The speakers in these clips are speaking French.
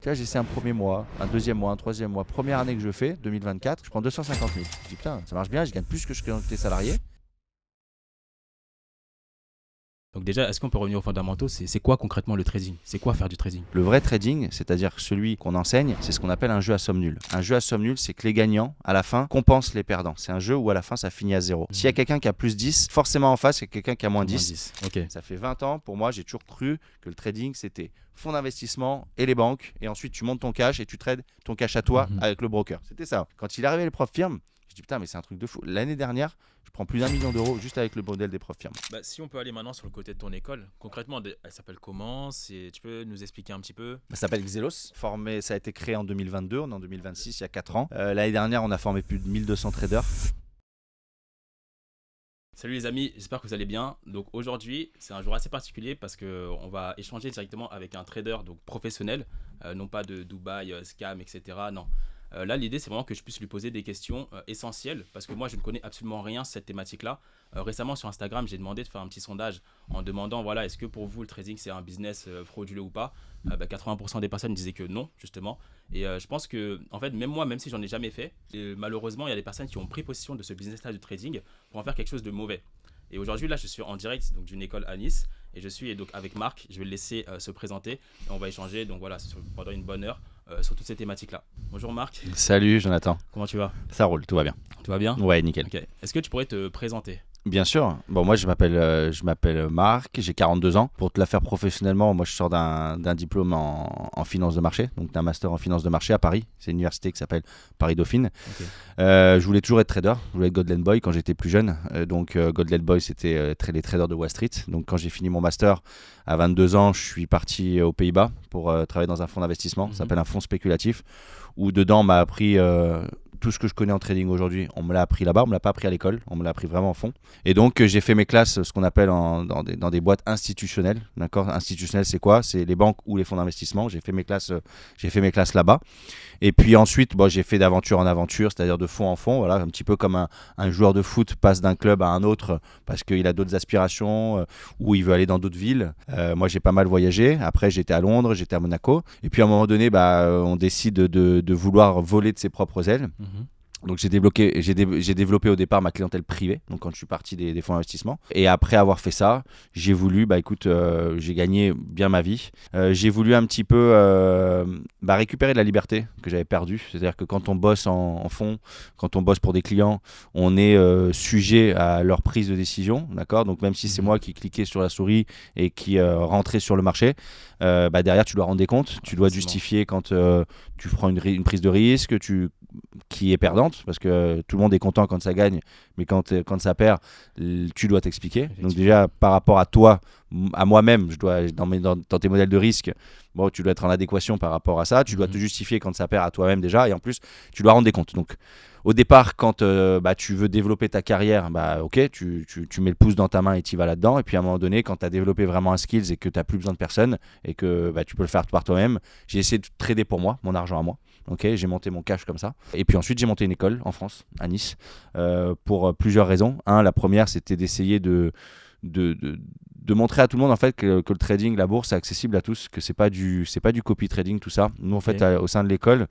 Tu vois, j'essaie un premier mois, un deuxième mois, un troisième mois. Première année que je fais, 2024, je prends 250 000. Je dis putain, ça marche bien, je gagne plus que je gagne tes salariés. Donc déjà, est-ce qu'on peut revenir aux fondamentaux? C'est quoi concrètement le trading? C'est quoi faire du trading? Le vrai trading, c'est-à-dire celui qu'on enseigne, c'est ce qu'on appelle un jeu à somme nulle. Un jeu à somme nulle, c'est que les gagnants, à la fin, compensent les perdants. C'est un jeu où à la fin, ça finit à zéro. S'il y a quelqu'un qui a plus 10, forcément en face, il y a quelqu'un qui a moins 10. Ok. Ça fait 20 ans, pour moi, j'ai toujours cru que le trading, c'était fonds d'investissement et les banques. Et ensuite, tu montes ton cash et tu trades ton cash à toi avec le broker. C'était ça. Quand il est arrivé les profs firmes, je dis putain, mais c'est un truc de fou. L'année dernière, je prends plus d'1 million d'euros juste avec le modèle des profs firmes. Bah, si on peut aller maintenant sur le côté de ton école, concrètement, elle s'appelle comment? Tu peux nous expliquer un petit peu? Ça s'appelle Xelos. Formé, ça a été créé en 2022, on est en 2026, il y a 4 ans. L'année dernière, on a formé plus de 1200 traders. Salut les amis, j'espère que vous allez bien. Donc aujourd'hui, c'est un jour assez particulier parce qu'on va échanger directement avec un trader donc professionnel, non pas de Dubaï, scam, etc. Non. Là, l'idée, c'est vraiment que je puisse lui poser des questions essentielles parce que moi, je ne connais absolument rien sur cette thématique-là. Récemment, sur Instagram, j'ai demandé de faire un petit sondage en demandant, voilà, est-ce que pour vous, le trading, c'est un business frauduleux ou pas? 80% des personnes disaient que non, justement. Et je pense que, en fait, même moi, même si j'en ai jamais fait, malheureusement, il y a des personnes qui ont pris possession de ce business-là du trading pour en faire quelque chose de mauvais. Et aujourd'hui, là, je suis en direct donc, d'une école à Nice et je suis donc avec Marc. Je vais le laisser se présenter et on va échanger donc, voilà, pendant une bonne heure sur toutes ces thématiques-là. Bonjour Marc. Salut Jonathan. Comment tu vas? Ça roule, tout va bien. Tout va bien? Ouais, nickel. Ok. Est-ce que tu pourrais te présenter? Bien sûr. Bon, moi, je m'appelle Marc, j'ai 42 ans. Pour te la faire professionnellement, moi, je sors d'un diplôme en finance de marché, donc d'un master en finance de marché à Paris. C'est une université qui s'appelle Paris-Dauphine. Okay. Je voulais toujours être trader. Je voulais être Golden Boy quand j'étais plus jeune. Golden Boy, c'était les traders de Wall Street. Donc, quand j'ai fini mon master à 22 ans, je suis parti aux Pays-Bas pour travailler dans un fonds d'investissement. Ça s'appelle un fonds spéculatif, où dedans, on m'a appris tout ce que je connais en trading aujourd'hui, on me l'a appris là-bas, on me l'a pas appris à l'école, on me l'a appris vraiment en fond. Et donc j'ai fait mes classes, ce qu'on appelle dans des boîtes institutionnelles. D'accord, institutionnelles, c'est quoi? C'est les banques ou les fonds d'investissement. J'ai fait mes classes là-bas. Et puis ensuite, j'ai fait d'aventure en aventure, c'est-à-dire de fond en fond. Voilà, un petit peu comme un joueur de foot passe d'un club à un autre parce qu'il a d'autres aspirations ou il veut aller dans d'autres villes. Moi, j'ai pas mal voyagé. Après, j'étais à Londres, j'étais à Monaco. Et puis à un moment donné, on décide de vouloir voler de ses propres ailes. Donc j'ai développé au départ ma clientèle privée, donc quand je suis parti des fonds d'investissement. Et après avoir fait ça, j'ai voulu, j'ai gagné bien ma vie. J'ai voulu un petit peu récupérer de la liberté que j'avais perdue. C'est-à-dire que quand on bosse en fonds, quand on bosse pour des clients, on est sujet à leur prise de décision, d'accord? Donc même si c'est moi qui cliquais sur la souris et qui rentrais sur le marché, derrière tu dois rendre des comptes, tu dois justifier quand tu prends une prise de risque, qui est perdante, parce que tout le monde est content quand ça gagne, mais quand ça perd, tu dois t'expliquer. Donc déjà, par rapport à toi, à moi-même, je dois dans tes modèles de risque, tu dois être en adéquation par rapport à ça, tu dois te justifier quand ça perd à toi-même déjà, et en plus, tu dois rendre des comptes. Donc au départ, quand tu veux développer ta carrière, ok, tu mets le pouce dans ta main et tu y vas là-dedans. Et puis à un moment donné, quand tu as développé vraiment un skills et que tu n'as plus besoin de personne et que tu peux le faire par toi-même, j'ai essayé de trader pour moi, mon argent à moi. Okay, j'ai monté mon cash comme ça. Et puis ensuite, j'ai monté une école en France, à Nice, pour plusieurs raisons. La première, c'était d'essayer de montrer à tout le monde en fait que le trading, la bourse, c'est accessible à tous, que c'est pas du copy trading, tout ça. Nous, en fait, au sein de l'école,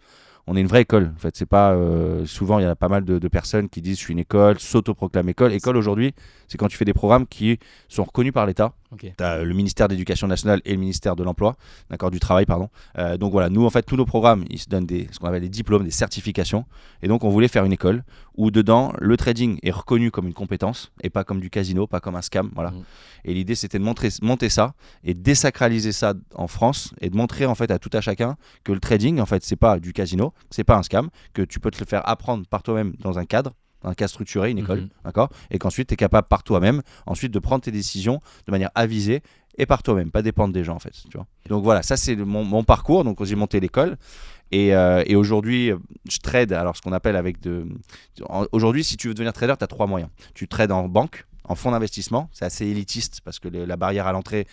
on est une vraie école. En fait, c'est pas souvent il y a pas mal de personnes qui disent je suis une école, s'autoproclament école. École aujourd'hui, c'est quand tu fais des programmes qui sont reconnus par l'État. Okay. Tu as le ministère de l'Éducation nationale et le ministère de l'Emploi, d'accord, du travail, pardon. Donc voilà, nous en fait tous nos programmes, ils se donnent ce qu'on appelle des diplômes, des certifications. Et donc on voulait faire une école où dedans le trading est reconnu comme une compétence et pas comme du casino, pas comme un scam, voilà. Et l'idée c'était de monter ça et désacraliser ça en France et de montrer en fait à tout à chacun que le trading en fait c'est pas du casino, c'est pas un scam, que tu peux te le faire apprendre par toi-même dans un cadre structuré, une école, d'accord, et qu'ensuite tu es capable par toi-même ensuite de prendre tes décisions de manière avisée et par toi-même, pas dépendre des gens en fait, tu vois. Donc voilà, ça c'est mon parcours. Donc j'ai monté l'école et aujourd'hui je trade, alors ce qu'on appelle aujourd'hui si tu veux devenir trader, tu as 3 moyens. Tu trades en banque, en fonds d'investissement, c'est assez élitiste parce que la barrière à l'entrée,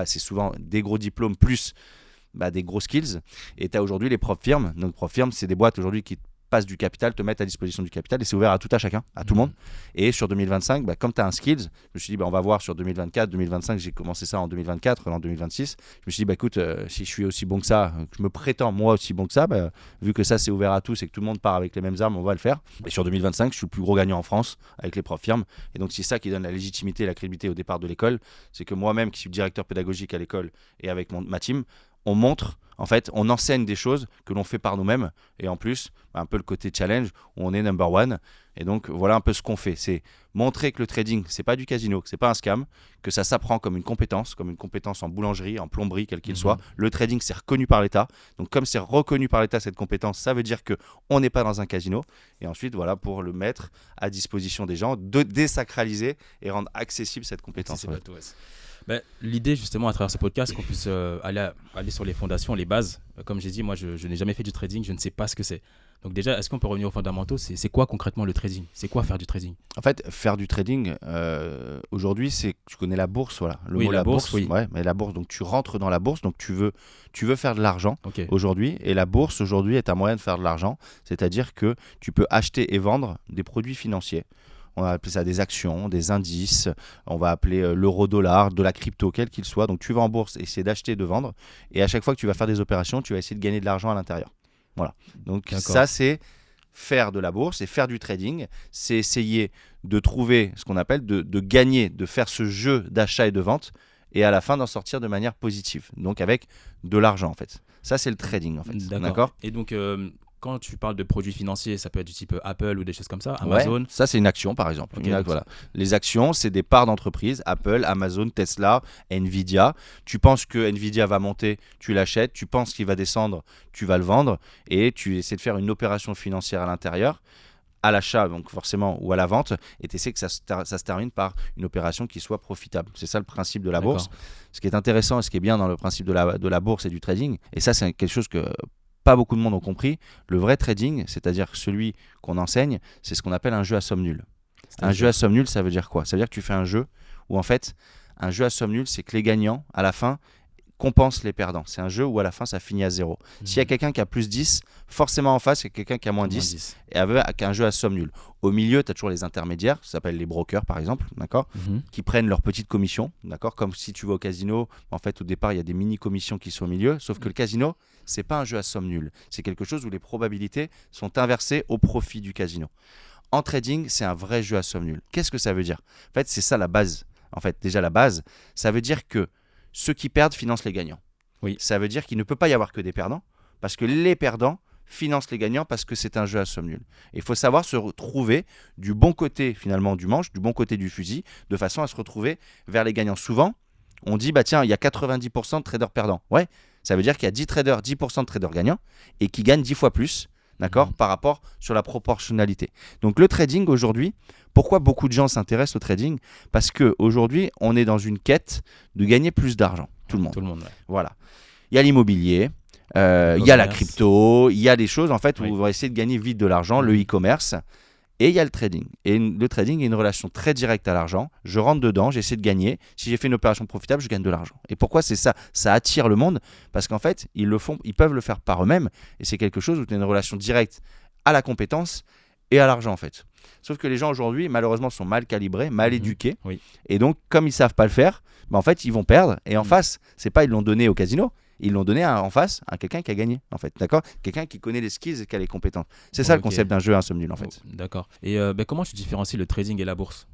c'est souvent des gros diplômes plus des gros skills. Et tu as aujourd'hui les propres firmes. Donc propres firmes, c'est des boîtes aujourd'hui qui passent du capital, te mettent à disposition du capital et c'est ouvert à tout chacun, à tout le monde. Et sur 2025, comme tu as un skills, je me suis dit on va voir sur 2024, 2025, j'ai commencé ça en 2024, en 2026. Je me suis dit écoute, si je suis aussi bon que ça, je me prétends moi aussi bon que ça, vu que ça c'est ouvert à tous et que tout le monde part avec les mêmes armes, on va le faire. Et sur 2025, je suis le plus gros gagnant en France avec les profs firmes. Et donc c'est ça qui donne la légitimité et la crédibilité au départ de l'école. C'est que moi-même qui suis directeur pédagogique à l'école et avec ma team, on montre, en fait, on enseigne des choses que l'on fait par nous-mêmes. Et en plus, un peu le côté challenge où on est number one. Et donc, voilà un peu ce qu'on fait. C'est montrer que le trading, c'est pas du casino, que c'est pas un scam, que ça s'apprend comme une compétence en boulangerie, en plomberie, quel qu'il soit. Le trading, c'est reconnu par l'État. Donc, comme c'est reconnu par l'État, cette compétence, ça veut dire qu'on n'est pas dans un casino. Et ensuite, voilà, pour le mettre à disposition des gens, de désacraliser et rendre accessible cette compétence. L'idée justement à travers ce podcast, qu'on puisse aller sur les fondations, les bases. Comme j'ai dit, moi je n'ai jamais fait du trading, je ne sais pas ce que c'est. Donc déjà, est-ce qu'on peut revenir aux fondamentaux ? C'est quoi concrètement le trading ? C'est quoi faire du trading ? En fait, faire du trading, aujourd'hui, tu connais la bourse, voilà. Le mot la bourse, oui. Ouais, mais la bourse, donc tu rentres dans la bourse, donc tu veux faire de l'argent aujourd'hui. Et la bourse aujourd'hui est un moyen de faire de l'argent, c'est-à-dire que tu peux acheter et vendre des produits financiers. On va appeler ça des actions, des indices, on va appeler l'euro-dollar, de la crypto, quel qu'il soit. Donc tu vas en bourse, essayer d'acheter et de vendre. Et à chaque fois que tu vas faire des opérations, tu vas essayer de gagner de l'argent à l'intérieur. Voilà. Donc ça, c'est faire de la bourse et faire du trading. C'est essayer de trouver ce qu'on appelle de gagner, de faire ce jeu d'achat et de vente. Et à la fin d'en sortir de manière positive. Donc avec de l'argent en fait. Ça, c'est le trading en fait. D'accord. Et donc... quand tu parles de produits financiers, ça peut être du type Apple ou des choses comme ça, Amazon. Ouais, ça c'est une action par exemple. Voilà. Les actions, c'est des parts d'entreprise, Apple, Amazon, Tesla, Nvidia. Tu penses que Nvidia va monter, tu l'achètes. Tu penses qu'il va descendre, tu vas le vendre. Et tu essaies de faire une opération financière à l'intérieur, à l'achat donc forcément ou à la vente. Et tu essaies que ça se termine par une opération qui soit profitable. C'est ça le principe de la bourse. Ce qui est intéressant et ce qui est bien dans le principe de la bourse et du trading. Et ça c'est quelque chose que... pas beaucoup de monde ont compris, le vrai trading, c'est-à-dire celui qu'on enseigne, c'est ce qu'on appelle un jeu à somme nulle. Un jeu à somme nulle, ça veut dire quoi ? Ça veut dire que tu fais un jeu où en fait, un jeu à somme nulle, c'est que les gagnants, à la fin, compensent les perdants. C'est un jeu où à la fin, ça finit à 0. S'il y a quelqu'un qui a plus 10, forcément en face, il y a quelqu'un qui a moins 10. Et avec un jeu à somme nulle. Au milieu, tu as toujours les intermédiaires, ça s'appelle les brokers par exemple, d'accord, qui prennent leur petite commission, d'accord, comme si tu vas au casino, en fait au départ, il y a des mini-commissions qui sont au milieu, sauf que le casino, c'est pas un jeu à somme nulle. C'est quelque chose où les probabilités sont inversées au profit du casino. En trading, c'est un vrai jeu à somme nulle. Qu'est-ce que ça veut dire ? En fait, c'est ça la base. En fait, déjà la base, ça veut dire que ceux qui perdent financent les gagnants. Oui. Ça veut dire qu'il ne peut pas y avoir que des perdants, parce que les perdants financent les gagnants parce que c'est un jeu à somme nulle. Il faut savoir se retrouver du bon côté finalement du manche, du bon côté du fusil, de façon à se retrouver vers les gagnants. Souvent, on dit, tiens, il y a 90% de traders perdants. Ouais, ça veut dire qu'il y a 10% de traders gagnants et qui gagnent 10 fois plus, d'accord, par rapport sur la proportionnalité. Donc le trading aujourd'hui, pourquoi beaucoup de gens s'intéressent au trading ? Parce qu'aujourd'hui, on est dans une quête de gagner plus d'argent. Tout le monde. Ouais. Voilà. Il y a l'immobilier, il y a la crypto, il y a des choses en fait où on va essayer de gagner vite de l'argent, le e-commerce. Et il y a le trading. Et le trading est une relation très directe à l'argent. Je rentre dedans, j'essaie de gagner. Si j'ai fait une opération profitable, je gagne de l'argent. Et pourquoi c'est ça ? Ça attire le monde parce qu'en fait, ils peuvent le faire par eux-mêmes. Et c'est quelque chose où tu as une relation directe à la compétence et à l'argent en fait. Sauf que les gens aujourd'hui, malheureusement, sont mal calibrés, mal éduqués. Oui. Et donc, comme ils ne savent pas le faire, en fait, ils vont perdre. Et en face, c'est pas ils l'ont donné au casino. Ils l'ont donné en face à quelqu'un qui a gagné, en fait, d'accord ? Quelqu'un qui connaît les skills et qui a les compétences. C'est ça le concept d'un jeu à somme nulle, en fait. D'accord. Et comment tu différencies le trading et la bourse ?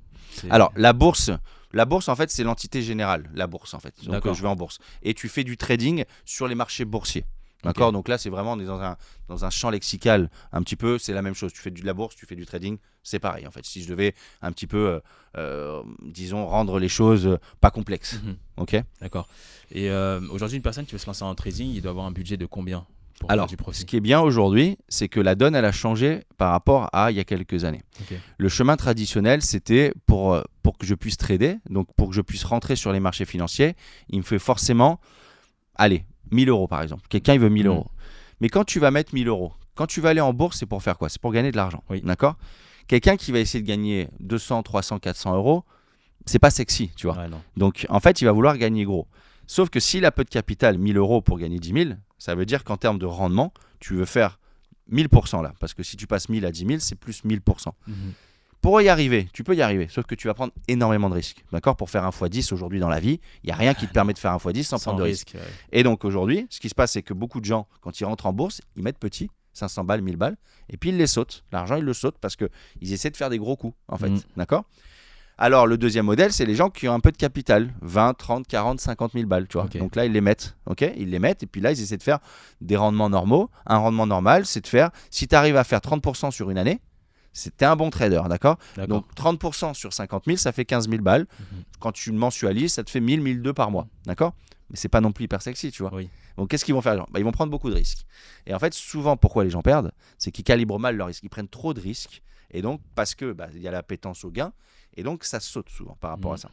Alors, la bourse, en fait, c'est l'entité générale, la bourse, en fait. Donc, je vais en bourse. Et tu fais du trading sur les marchés boursiers. D'accord, donc là c'est vraiment on est dans un champ lexical un petit peu, c'est la même chose. Tu fais de la bourse, tu fais du trading, c'est pareil en fait. Si je devais un petit peu, disons, rendre les choses pas complexes. Ok. D'accord. Et aujourd'hui, une personne qui veut se lancer en trading, il doit avoir un budget de combien pour faire du profit ? Ce qui est bien aujourd'hui, c'est que la donne elle a changé par rapport à il y a quelques années. Le chemin traditionnel, c'était pour que je puisse trader, donc pour que je puisse rentrer sur les marchés financiers, il me fait forcément, 1000 euros par exemple. Quelqu'un, il veut 1000 euros. Mais quand tu vas mettre 1000 euros, quand tu vas aller en bourse, c'est pour faire quoi ? C'est pour gagner de l'argent. Oui. D'accord ? Quelqu'un qui va essayer de gagner 200, 300, 400 euros, c'est pas sexy, tu vois. Ouais, donc, en fait, il va vouloir gagner gros. Sauf que s'il a peu de capital, 1000 euros pour gagner 10 000, ça veut dire qu'en termes de rendement, tu veux faire 1000% là, parce que si tu passes 1000 à 10 000, c'est plus 1000%. Pour y arriver, tu peux y arriver, sauf que tu vas prendre énormément de risques. D'accord ? Pour faire un x10 aujourd'hui dans la vie, il n'y a rien qui te permet de faire un x10 sans prendre de risques. Ouais. Et donc aujourd'hui, ce qui se passe, c'est que beaucoup de gens, quand ils rentrent en bourse, ils mettent petit, 500 balles, 1000 balles, et puis ils les sautent. L'argent, ils le sautent parce qu'ils essaient de faire des gros coups, en fait. D'accord ? Alors, le deuxième modèle, c'est les gens qui ont un peu de capital, 20, 30, 40, 50 000 balles, tu vois. Donc là, ils les mettent, ils les mettent, et puis là, ils essaient de faire des rendements normaux. Un rendement normal, c'est de faire, si tu arrives à faire 30% sur une année, t'es un bon trader, d'accord ? Donc 30% sur 50 000, ça fait 15 000 balles. Quand tu mensualises, ça te fait 1000, 1200 par mois, d'accord ? Mais c'est pas non plus hyper sexy, tu vois. Donc qu'est-ce qu'ils vont faire ? Ils vont prendre beaucoup de risques. Et en fait, souvent, pourquoi les gens perdent ? C'est qu'ils calibrent mal leurs risques. Ils prennent trop de risques. Et donc, parce que y a l'appétence au gain. Et donc, ça saute souvent par rapport à ça.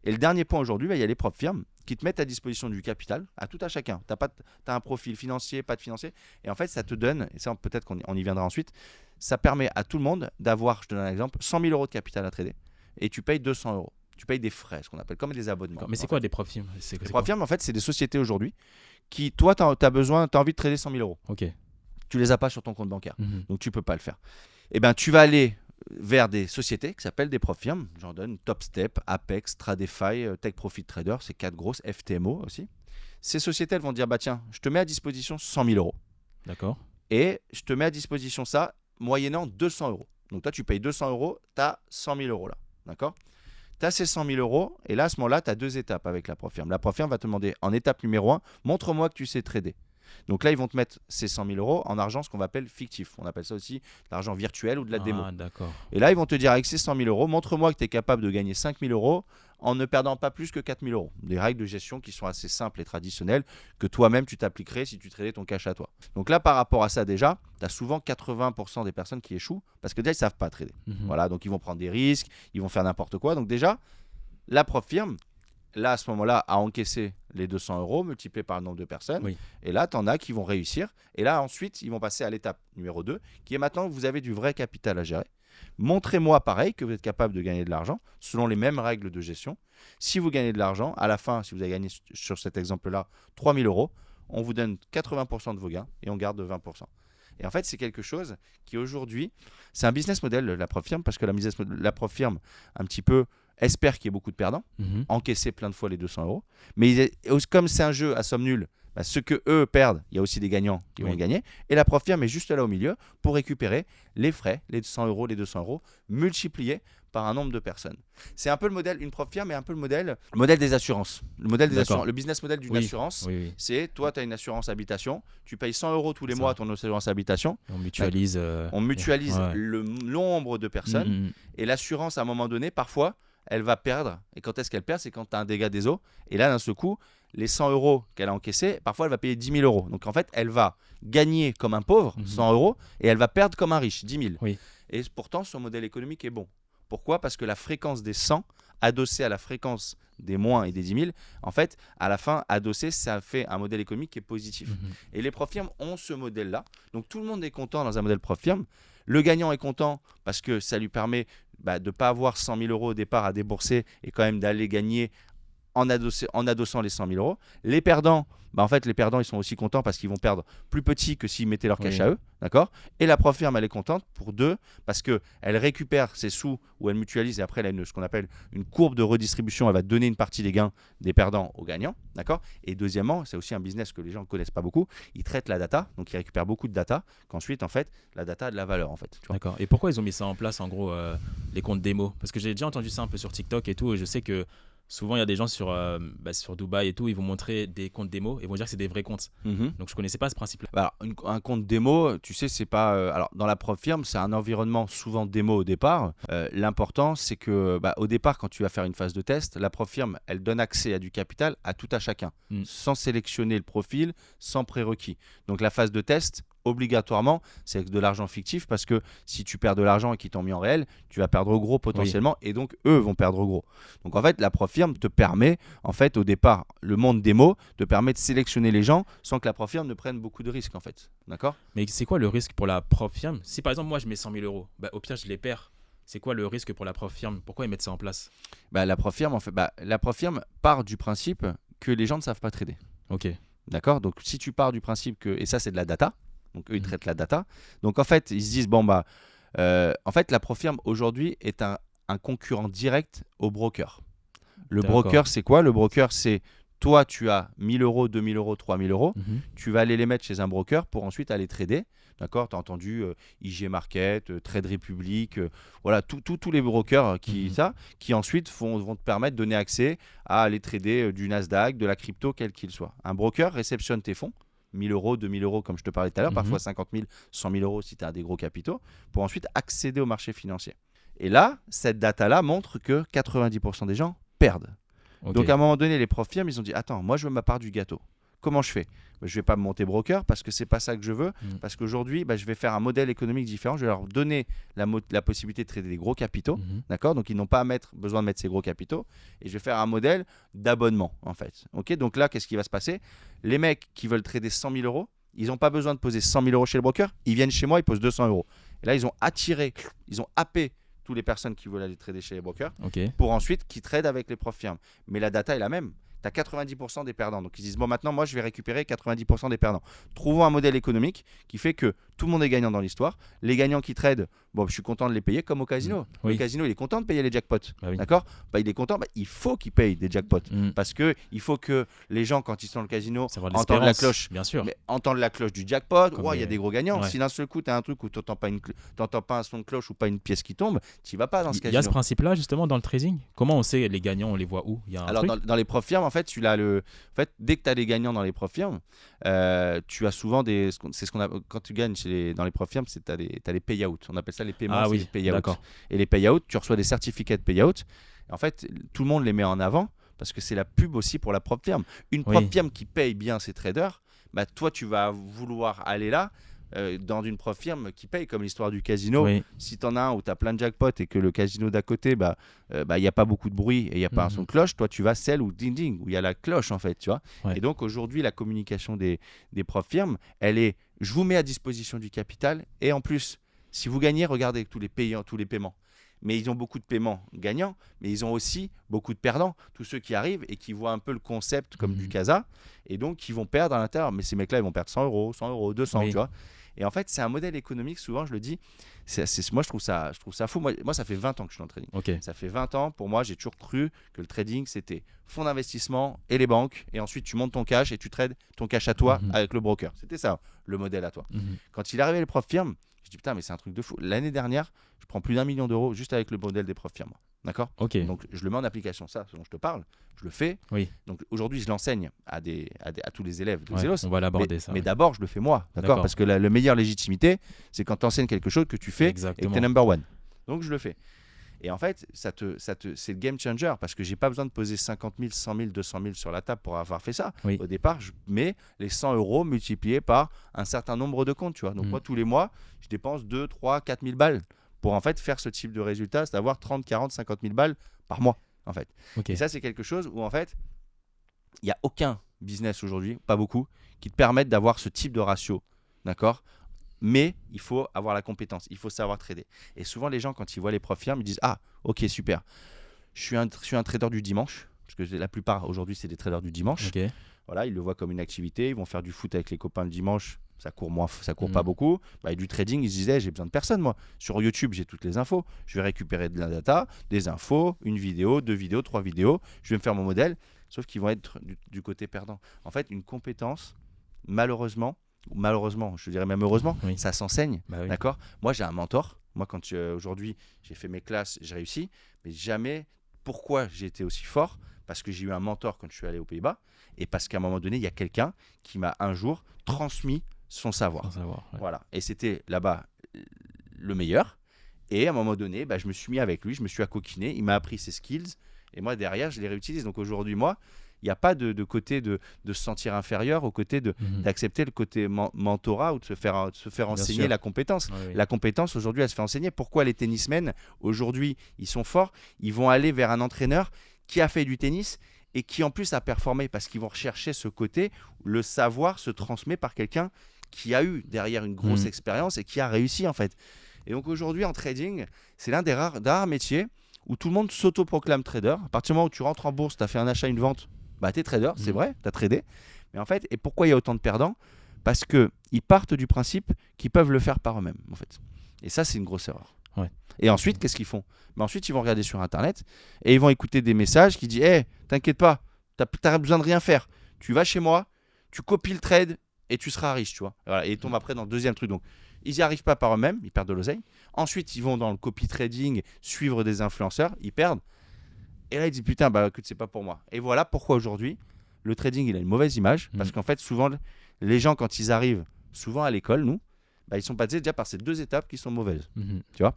Et le dernier point aujourd'hui, il y a les propres firmes qui te mettent à disposition du capital, à tout à chacun. Tu as un profil financier, pas de financier. Et en fait, ça te donne, et ça peut-être qu'on y viendra ensuite, ça permet à tout le monde d'avoir, je te donne un exemple, 100 000 euros de capital à trader. Et tu payes 200 euros. Tu payes des frais, ce qu'on appelle comme des abonnements. Mais c'est quoi des propres firmes ? Les propres firmes, en fait, c'est des sociétés aujourd'hui qui, toi, tu as envie de trader 100 000 euros. Tu les as pas sur ton compte bancaire. Donc, tu peux pas le faire. Eh bien, tu vas aller vers des sociétés qui s'appellent des propres firmes. J'en donne TopStep, Apex, Tradefy, Tech Profit Trader, c'est 4 grosses, FTMO aussi. Ces sociétés, elles vont dire, tiens, je te mets à disposition 100 000 euros. D'accord. Et je te mets à disposition ça moyennant 200 euros. Donc toi, tu payes 200 euros, tu as 100 000 euros là. D'accord ? Tu as ces 100 000 euros et là, à ce moment-là, tu as 2 étapes avec la propre firme. La propre firme va te demander en étape numéro 1, montre-moi que tu sais trader. Donc là, ils vont te mettre ces 100 000 euros en argent, ce qu'on appelle fictif. On appelle ça aussi de l'argent virtuel ou de la démo. D'accord. Et là, ils vont te dire avec ces 100 000 euros, montre-moi que tu es capable de gagner 5 000 euros en ne perdant pas plus que 4 000 euros. Des règles de gestion qui sont assez simples et traditionnelles que toi-même, tu t'appliquerais si tu tradais ton cash à toi. Donc là, par rapport à ça, déjà, tu as souvent 80% des personnes qui échouent parce que déjà, ils ne savent pas trader. Voilà, donc ils vont prendre des risques, ils vont faire n'importe quoi. Donc déjà, la propre firme, là, à ce moment-là, a encaissé les 200 euros multipliés par le nombre de personnes. Et là, tu en as qui vont réussir. Et là, ensuite, ils vont passer à l'étape numéro 2, qui est maintenant que vous avez du vrai capital à gérer. Montrez-moi, pareil, que vous êtes capable de gagner de l'argent selon les mêmes règles de gestion. Si vous gagnez de l'argent, à la fin, si vous avez gagné sur cet exemple-là 3 000 euros, on vous donne 80% de vos gains et on garde 20%. Et en fait, c'est quelque chose qui aujourd'hui, c'est un business model, la propre firme, parce que la propre firme, un petit peu, espère qu'il y ait beaucoup de perdants, encaisser plein de fois les 200 euros. Mais comme c'est un jeu à somme nulle, ce que eux perdent, il y a aussi des gagnants qui vont gagner. Et la propre firme est juste là au milieu pour récupérer les frais, les 100 euros, les 200 euros, multipliés par un nombre de personnes. C'est un peu le modèle, une propre firme est un peu le modèle des assurances. Le business model d'une assurance, c'est toi, tu as une assurance habitation, tu payes 100 euros tous les mois à ton assurance habitation. On mutualise, le nombre de personnes. Et l'assurance, à un moment donné, parfois, elle va perdre. Et quand est-ce qu'elle perd ? C'est quand tu as un dégât des eaux. Et là, d'un seul coup, les 100 euros qu'elle a encaissés, parfois, elle va payer 10 000 euros. Donc, en fait, elle va gagner comme un pauvre, 100 euros, et elle va perdre comme un riche, 10 000. Et pourtant, son modèle économique est bon. Pourquoi ? Parce que la fréquence des 100, adossée à la fréquence des moins et des 10 000, en fait, à la fin, adossé, ça fait un modèle économique qui est positif. Et les propres firmes ont ce modèle-là. Donc, tout le monde est content dans un modèle propre firme. Le gagnant est content parce que ça lui permet de ne pas avoir 100 000 euros au départ à débourser et quand même d'aller gagner en adossant les 100 000 euros. Les perdants, en fait, les perdants, ils sont aussi contents parce qu'ils vont perdre plus petit que s'ils mettaient leur cash à eux. D'accord ? Et la propre firme, elle est contente pour deux, parce qu'elle récupère ses sous ou elle mutualise et après, elle a ce qu'on appelle une courbe de redistribution. Elle va donner une partie des gains des perdants aux gagnants. D'accord ? Et deuxièmement, c'est aussi un business que les gens ne connaissent pas beaucoup. Ils traitent la data, donc ils récupèrent beaucoup de data, qu'ensuite, en fait, la data a de la valeur, en fait. Tu vois ? D'accord. Et pourquoi ils ont mis ça en place, en gros, les comptes démo ? Parce que j'ai déjà entendu ça un peu sur TikTok et tout, et je sais que souvent, il y a des gens sur Dubaï et tout, ils vont montrer des comptes démo et vont dire que c'est des vrais comptes. Donc, je ne connaissais pas ce principe-là. Alors, un compte démo, tu sais, c'est pas. Alors, dans la propre firme, c'est un environnement souvent démo au départ. L'important, c'est que au départ, quand tu vas faire une phase de test, la propre firme, elle donne accès à du capital à tout à chacun, sans sélectionner le profil, sans prérequis. Donc, la phase de test, obligatoirement, c'est de l'argent fictif parce que si tu perds de l'argent et qu'ils t'ont mis en réel, tu vas perdre gros potentiellement et donc eux vont perdre gros. Donc en fait, la propre firme te permet, en fait, au départ, le monde démo te permet de sélectionner les gens sans que la propre firme ne prenne beaucoup de risques en fait. D'accord ? Mais c'est quoi le risque pour la propre firme ? Si par exemple, moi je mets 100 000 euros, au pire je les perds. C'est quoi le risque pour la propre firme ? Pourquoi ils mettent ça en place ? La propre firme, en fait, la propre firme part du principe que les gens ne savent pas trader. Ok. D'accord ? Donc si tu pars du principe que, et ça c'est de la data, Donc eux, ils traitent la data. Donc en fait, ils se disent, bon, bah, en fait, la ProFirm aujourd'hui est un concurrent direct au broker. Le D'accord. broker, c'est quoi? Le broker, c'est toi, tu as 1000 euros, 2000 euros, 3000 euros. Tu vas aller les mettre chez un broker pour ensuite aller trader. D'accord? Tu as entendu IG Market, Trade Republic, voilà, tous les brokers qui ensuite vont te permettre de donner accès à aller trader du Nasdaq, de la crypto, quel qu'il soit. Un broker réceptionne tes fonds, 1000 euros, 2000 euros, comme je te parlais tout à l'heure, parfois 50 000, 100 000 euros si tu as des gros capitaux, pour ensuite accéder au marché financier. Et là, cette data-là montre que 90% des gens perdent. Ok. Donc à un moment donné, les ProFirm, ils ont dit, attends, moi je veux ma part du gâteau. Comment je fais? Je ne vais pas me monter broker parce que ce n'est pas ça que je veux. Parce qu'aujourd'hui, je vais faire un modèle économique différent. Je vais leur donner la possibilité de trader des gros capitaux. D'accord? Donc, ils n'ont pas besoin de mettre ces gros capitaux. Et je vais faire un modèle d'abonnement, en fait. Okay? Donc là, qu'est-ce qui va se passer? Les mecs qui veulent trader 100 000 euros, ils n'ont pas besoin de poser 100 000 euros chez le broker. Ils viennent chez moi, ils posent 200 euros. Et là, ils ont happé toutes les personnes qui veulent aller trader chez les brokers pour ensuite qu'ils tradent avec les ProFirm. Mais la data est la même. Tu as 90% des perdants. Donc ils disent, bon, maintenant, moi, je vais récupérer 90% des perdants. Trouvons un modèle économique qui fait que tout le monde est gagnant dans l'histoire. Les gagnants qui tradent, bon, je suis content de les payer comme au casino. Oui. Le casino, il est content de payer les jackpots. Oui. D'accord? Il est content, il faut qu'il paye des jackpots. Parce qu'il faut que les gens, quand ils sont dans le casino, entendent la cloche. Bien sûr. Mais entendent la cloche du jackpot. Comme Il y a des gros gagnants. Si d'un seul coup, tu as un truc où tu n'entends pas un son de cloche ou pas une pièce qui tombe, tu vas pas dans ce casino. Il y a ce principe-là, justement, dans le trading. Comment on sait les gagnants, on les voit où? Il y a un Alors, truc dans les ProFirm, en fait, dès que tu as des gagnants dans les ProFirm, tu as souvent quand tu gagnes dans les ProFirm, tu as les payouts. On appelle ça les paiements, oui, les payouts. d'accord. Et les payouts, tu reçois des certificats de payout. En fait, tout le monde les met en avant parce que c'est la pub aussi pour la ProFirm. Une ProFirm qui paye bien ses traders, toi, tu vas vouloir aller là. Dans une ProFirm qui paye, comme l'histoire du casino. Si tu en as un où tu as plein de jackpots et que le casino d'à côté, il n'y a pas beaucoup de bruit et il n'y a pas un son de cloche, toi tu vas celle ou ding ding, où il y a la cloche en fait, tu vois. Et donc aujourd'hui, la communication des ProFirm, elle est, je vous mets à disposition du capital et en plus, si vous gagnez, regardez tous les paiements. Mais ils ont beaucoup de paiements gagnants, mais ils ont aussi beaucoup de perdants. Tous ceux qui arrivent et qui voient un peu le concept comme du casa et donc qui vont perdre à l'intérieur. Mais ces mecs-là, ils vont perdre 100 euros, 200, tu vois. Et en fait, c'est un modèle économique, souvent je le dis, moi je trouve ça fou. Moi, ça fait 20 ans que je suis dans le trading. Ça fait 20 ans, pour moi, j'ai toujours cru que le trading, c'était fonds d'investissement et les banques. Et ensuite, tu montes ton cash et tu trades ton cash à toi avec le broker. C'était ça, le modèle à toi. Quand il est arrivé les ProFirm, je dis putain, mais c'est un truc de fou. L'année dernière, je prends plus d'1 million d'euros juste avec le modèle des ProFirm. D'accord? Donc, je le mets en application, ça, ce dont je te parle, je le fais. Donc, aujourd'hui, je l'enseigne à tous les élèves de Xelos. On va l'aborder, ça. Mais d'abord, je le fais moi. D'accord? Parce que la meilleure légitimité, c'est quand tu enseignes quelque chose que tu fais et que tu es number one. Donc, je le fais. Et en fait, c'est le game changer parce que j'ai pas besoin de poser 50 000, 100 000, 200 000 sur la table pour avoir fait ça. Au départ, je mets les 100 euros multipliés par un certain nombre de comptes. Tu vois. Donc, moi, tous les mois, je dépense 2, 3, 4 000 balles pour en fait faire ce type de résultat, c'est d'avoir 30, 40, 50 000 balles par mois. En fait. Et ça, c'est quelque chose où en fait, il n'y a aucun business aujourd'hui, pas beaucoup, qui te permette d'avoir ce type de ratio. D'accord? Mais il faut avoir la compétence, il faut savoir trader. Et souvent, les gens, quand ils voient les ProFirm, ils disent « Ah, ok, super. Je suis un trader du dimanche. » Parce que la plupart, aujourd'hui, c'est des traders du dimanche. Voilà, ils le voient comme une activité. Ils vont faire du foot avec les copains le dimanche. Ça court pas beaucoup. Et du trading, ils se disaient « J'ai besoin de personne, moi. Sur YouTube, j'ai toutes les infos. Je vais récupérer de la data, des infos, une vidéo, 2 vidéos, 3 vidéos. Je vais me faire mon modèle. » Sauf qu'ils vont être du côté perdant. En fait, une compétence, malheureusement, je dirais même heureusement, ça s'enseigne. D'accord? Moi, j'ai un mentor. Moi, quand aujourd'hui, j'ai fait mes classes, j'ai réussi. Mais jamais, pourquoi j'ai été aussi fort? Parce que j'ai eu un mentor quand je suis allé aux Pays-Bas. Et parce qu'à un moment donné, il y a quelqu'un qui m'a un jour transmis son savoir. Voilà. Et c'était là-bas le meilleur. Et à un moment donné, je me suis mis avec lui, je me suis accoquiné. Il m'a appris ses skills. Et moi, derrière, je les réutilise. Donc aujourd'hui, moi, il n'y a pas de côté de se sentir inférieur, au côté d'accepter le côté mentorat ou de se faire enseigner la compétence. La compétence, aujourd'hui, elle se fait enseigner. Pourquoi les tennismen, aujourd'hui, ils sont forts? Ils vont aller vers un entraîneur qui a fait du tennis et qui, en plus, a performé parce qu'ils vont rechercher ce côté où le savoir se transmet par quelqu'un qui a eu derrière une grosse expérience et qui a réussi, en fait. Et donc, aujourd'hui, en trading, c'est l'un des rares métiers où tout le monde s'autoproclame trader. À partir du moment où tu rentres en bourse, tu as fait un achat, une vente, tu es trader, c'est vrai, tu as tradé. Mais en fait, et pourquoi il y a autant de perdants? Parce qu'ils partent du principe qu'ils peuvent le faire par eux-mêmes, en fait. Et ça, c'est une grosse erreur. Ouais. Et ensuite, qu'est-ce qu'ils font? Ensuite, ils vont regarder sur Internet et ils vont écouter des messages qui disent hey, t'inquiète pas, t'as besoin de rien faire. Tu vas chez moi, tu copies le trade et tu seras riche, tu vois. Voilà, et ils tombent après dans le deuxième truc. Donc, ils n'y arrivent pas par eux-mêmes, ils perdent de l'oseille. Ensuite, ils vont dans le copy trading, suivre des influenceurs, ils perdent. Et là, ils disent putain, bah écoute, c'est pas pour moi. Et voilà pourquoi aujourd'hui, le trading, il a une mauvaise image. Parce qu'en fait, souvent, les gens, quand ils arrivent, souvent à l'école, nous, bah, ils sont passés déjà par ces deux étapes qui sont mauvaises. Tu vois.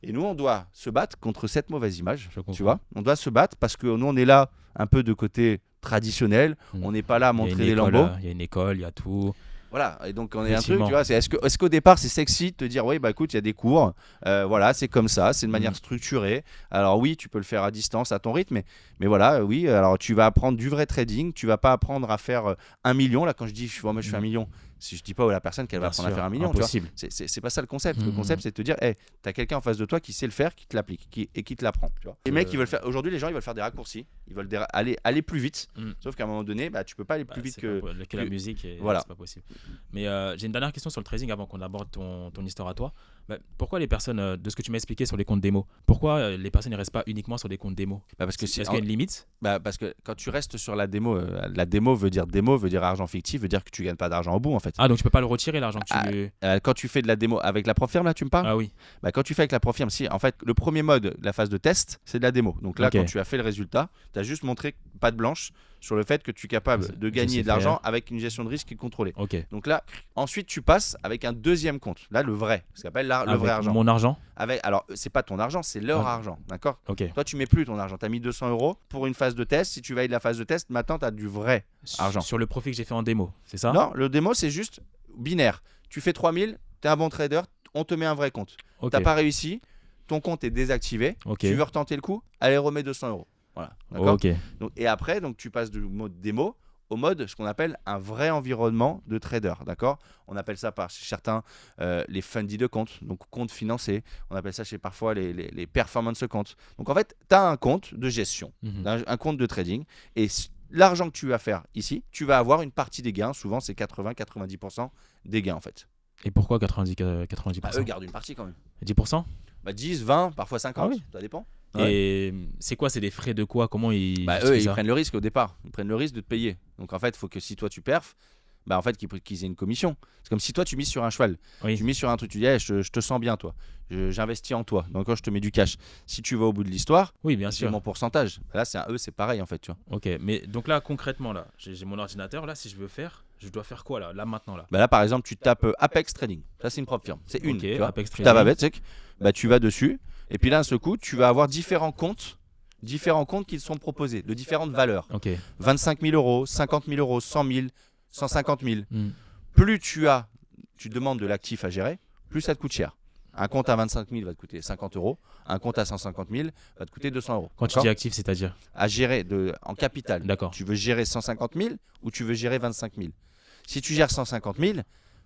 Et nous, on doit se battre contre cette mauvaise image. Tu vois. On doit se battre parce que nous, on est là un peu de côté traditionnel. On n'est pas là à montrer des lambeaux. Il y a une école, il y a tout. Voilà, et donc on est un truc, tu vois, est-ce qu'au départ c'est sexy de te dire oui bah écoute il y a des cours, voilà c'est comme ça, c'est de manière structurée, alors oui tu peux le faire à distance à ton rythme, mais voilà oui, alors tu vas apprendre du vrai trading, tu vas pas apprendre à faire 1 million, là quand je dis moi je fais 1 million, si je dis pas à la personne qu'elle va apprendre à faire 1 million, tu vois, c'est pas ça le concept, le concept c'est de te dire hey, t'as quelqu'un en face de toi qui sait le faire, qui te l'applique et qui te l'apprend, tu vois. Les mecs ils veulent faire, aujourd'hui les gens ils veulent faire des raccourcis, ils veulent aller plus vite, sauf qu'à un moment donné bah, tu peux pas aller plus vite que la musique et voilà. C'est pas possible. Mais j'ai une dernière question sur le trading avant qu'on aborde ton histoire à toi. Pourquoi les personnes, de ce que tu m'as expliqué sur les comptes démo, pourquoi les personnes ne restent pas uniquement sur des comptes démo? Parce que Est-ce qu'il y a une limite? Parce que quand tu restes sur la démo veut dire argent fictif, veut dire que tu gagnes pas d'argent au bout en fait. Ah donc tu peux pas le retirer l'argent que tu... Quand tu fais de la démo avec la Profirme là tu me parles? Ah oui. Quand tu fais avec la Profirme, si en fait le premier mode, la phase de test, c'est de la démo. Donc là quand tu as fait le résultat, tu as juste montré patte blanche sur le fait que tu es capable de gagner de l'argent avec une gestion de risque qui est contrôlée. Donc là, ensuite tu passes avec un deuxième compte. Là le vrai, ce qu'on appelle le vrai argent. Mon argent? Alors c'est pas ton argent, c'est leur argent, d'accord? Okay. Toi tu mets plus ton argent, tu as mis 200 € pour une phase de test. Si tu valides la phase de test, maintenant tu as du vrai argent. Sur le profit que j'ai fait en démo, c'est ça? Non, le démo c'est juste binaire. Tu fais 3000, tu es un bon trader, on te met un vrai compte. T'as pas réussi, ton compte est désactivé, tu veux retenter le coup, allez remets 200 €. Voilà, d'accord. Donc, et après, donc, tu passes du mode démo au mode ce qu'on appelle un vrai environnement de trader, d'accord. On appelle ça par chez certains les fundis de compte, donc compte financé. On appelle ça chez parfois les performance comptes. Donc en fait, tu as un compte de gestion, un compte de trading, et l'argent que tu vas faire ici, tu vas avoir une partie des gains. Souvent, c'est 80-90% des gains en fait. Et pourquoi 90%? Eux gardent une partie quand même. 10%? 10, 20, parfois 50, ça dépend. Et c'est quoi? C'est des frais de quoi? Comment ils eux ils prennent le risque au départ. Ils prennent le risque de te payer. Donc en fait, il faut que si toi tu perfs, en fait qu'ils aient une commission. C'est comme si toi tu mises sur un cheval. Tu mises sur un truc, tu dis hey, je te sens bien toi. J'investis en toi. Donc quand je te mets du cash. Si tu vas au bout de l'histoire, bien sûr. C'est mon pourcentage. Là c'est pareil en fait, tu vois. OK, mais donc là concrètement là, j'ai mon ordinateur là, si je veux faire, je dois faire quoi là maintenant là? Là par exemple, tu tapes Apex Trading. Ça c'est une propre firme. C'est une, tu vois. Apex tu tapes Apex, tu vas dessus et puis là d'un seul coup, tu vas avoir différents comptes qui te sont proposés de différentes valeurs. 25 000 €, 50 000 €, 100 000, 150 000. Plus tu demandes de l'actif à gérer, plus ça te coûte cher. Un compte à 25 000 va te coûter 50 €. Un compte à 150 000 va te coûter 200 €. Quand tu dis actif, c'est-à-dire? À gérer en capital. D'accord. Tu veux gérer 150 000 ou tu veux gérer 25 000? Si tu gères 150 000,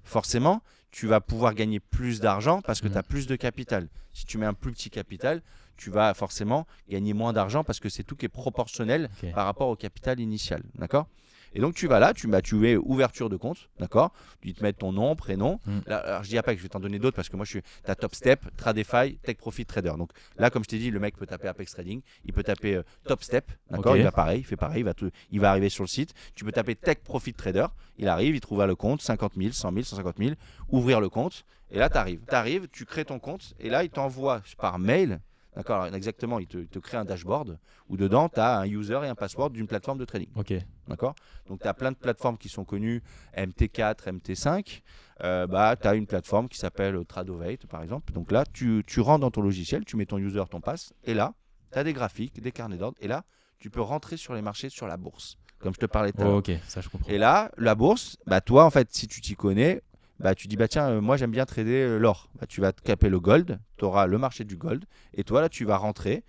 forcément, tu vas pouvoir gagner plus d'argent parce que tu as plus de capital. Si tu mets un plus petit capital, tu vas forcément gagner moins d'argent parce que c'est tout qui est proportionnel par rapport au capital initial. D'accord? Et donc tu vas là, tu es ouverture de compte, d'accord? Tu te mets ton nom, prénom. Là, alors je dis pas que je vais t'en donner d'autres parce que moi tu as Top Step, Tradify, Tech Profit Trader. Donc là, comme je t'ai dit, le mec peut taper Apex Trading, il peut taper Top Step, d'accord? Il fait pareil, il va arriver sur le site. Tu peux taper Tech Profit Trader, il arrive, il trouve le compte, 50 000, 100 000, 150 000, ouvrir le compte. Et là, tu arrives, tu crées ton compte et là, il t'envoie par mail. D'accord, alors exactement, il te crée un dashboard où dedans, tu as un user et un password d'une plateforme de trading. D'accord. Donc, tu as plein de plateformes qui sont connues, MT4, MT5. Tu as une plateforme qui s'appelle Tradovate, par exemple. Donc là, tu rentres dans ton logiciel, tu mets ton user, ton pass, et là, tu as des graphiques, des carnets d'ordre, et là, tu peux rentrer sur les marchés, sur la bourse, comme je te parlais tout à l'heure. Ça, je comprends. Et là, la bourse, toi, en fait, si tu t'y connais, tu dis tiens moi j'aime bien trader l'or, tu vas te caper le gold, tu auras le marché du gold et toi là tu vas rentrer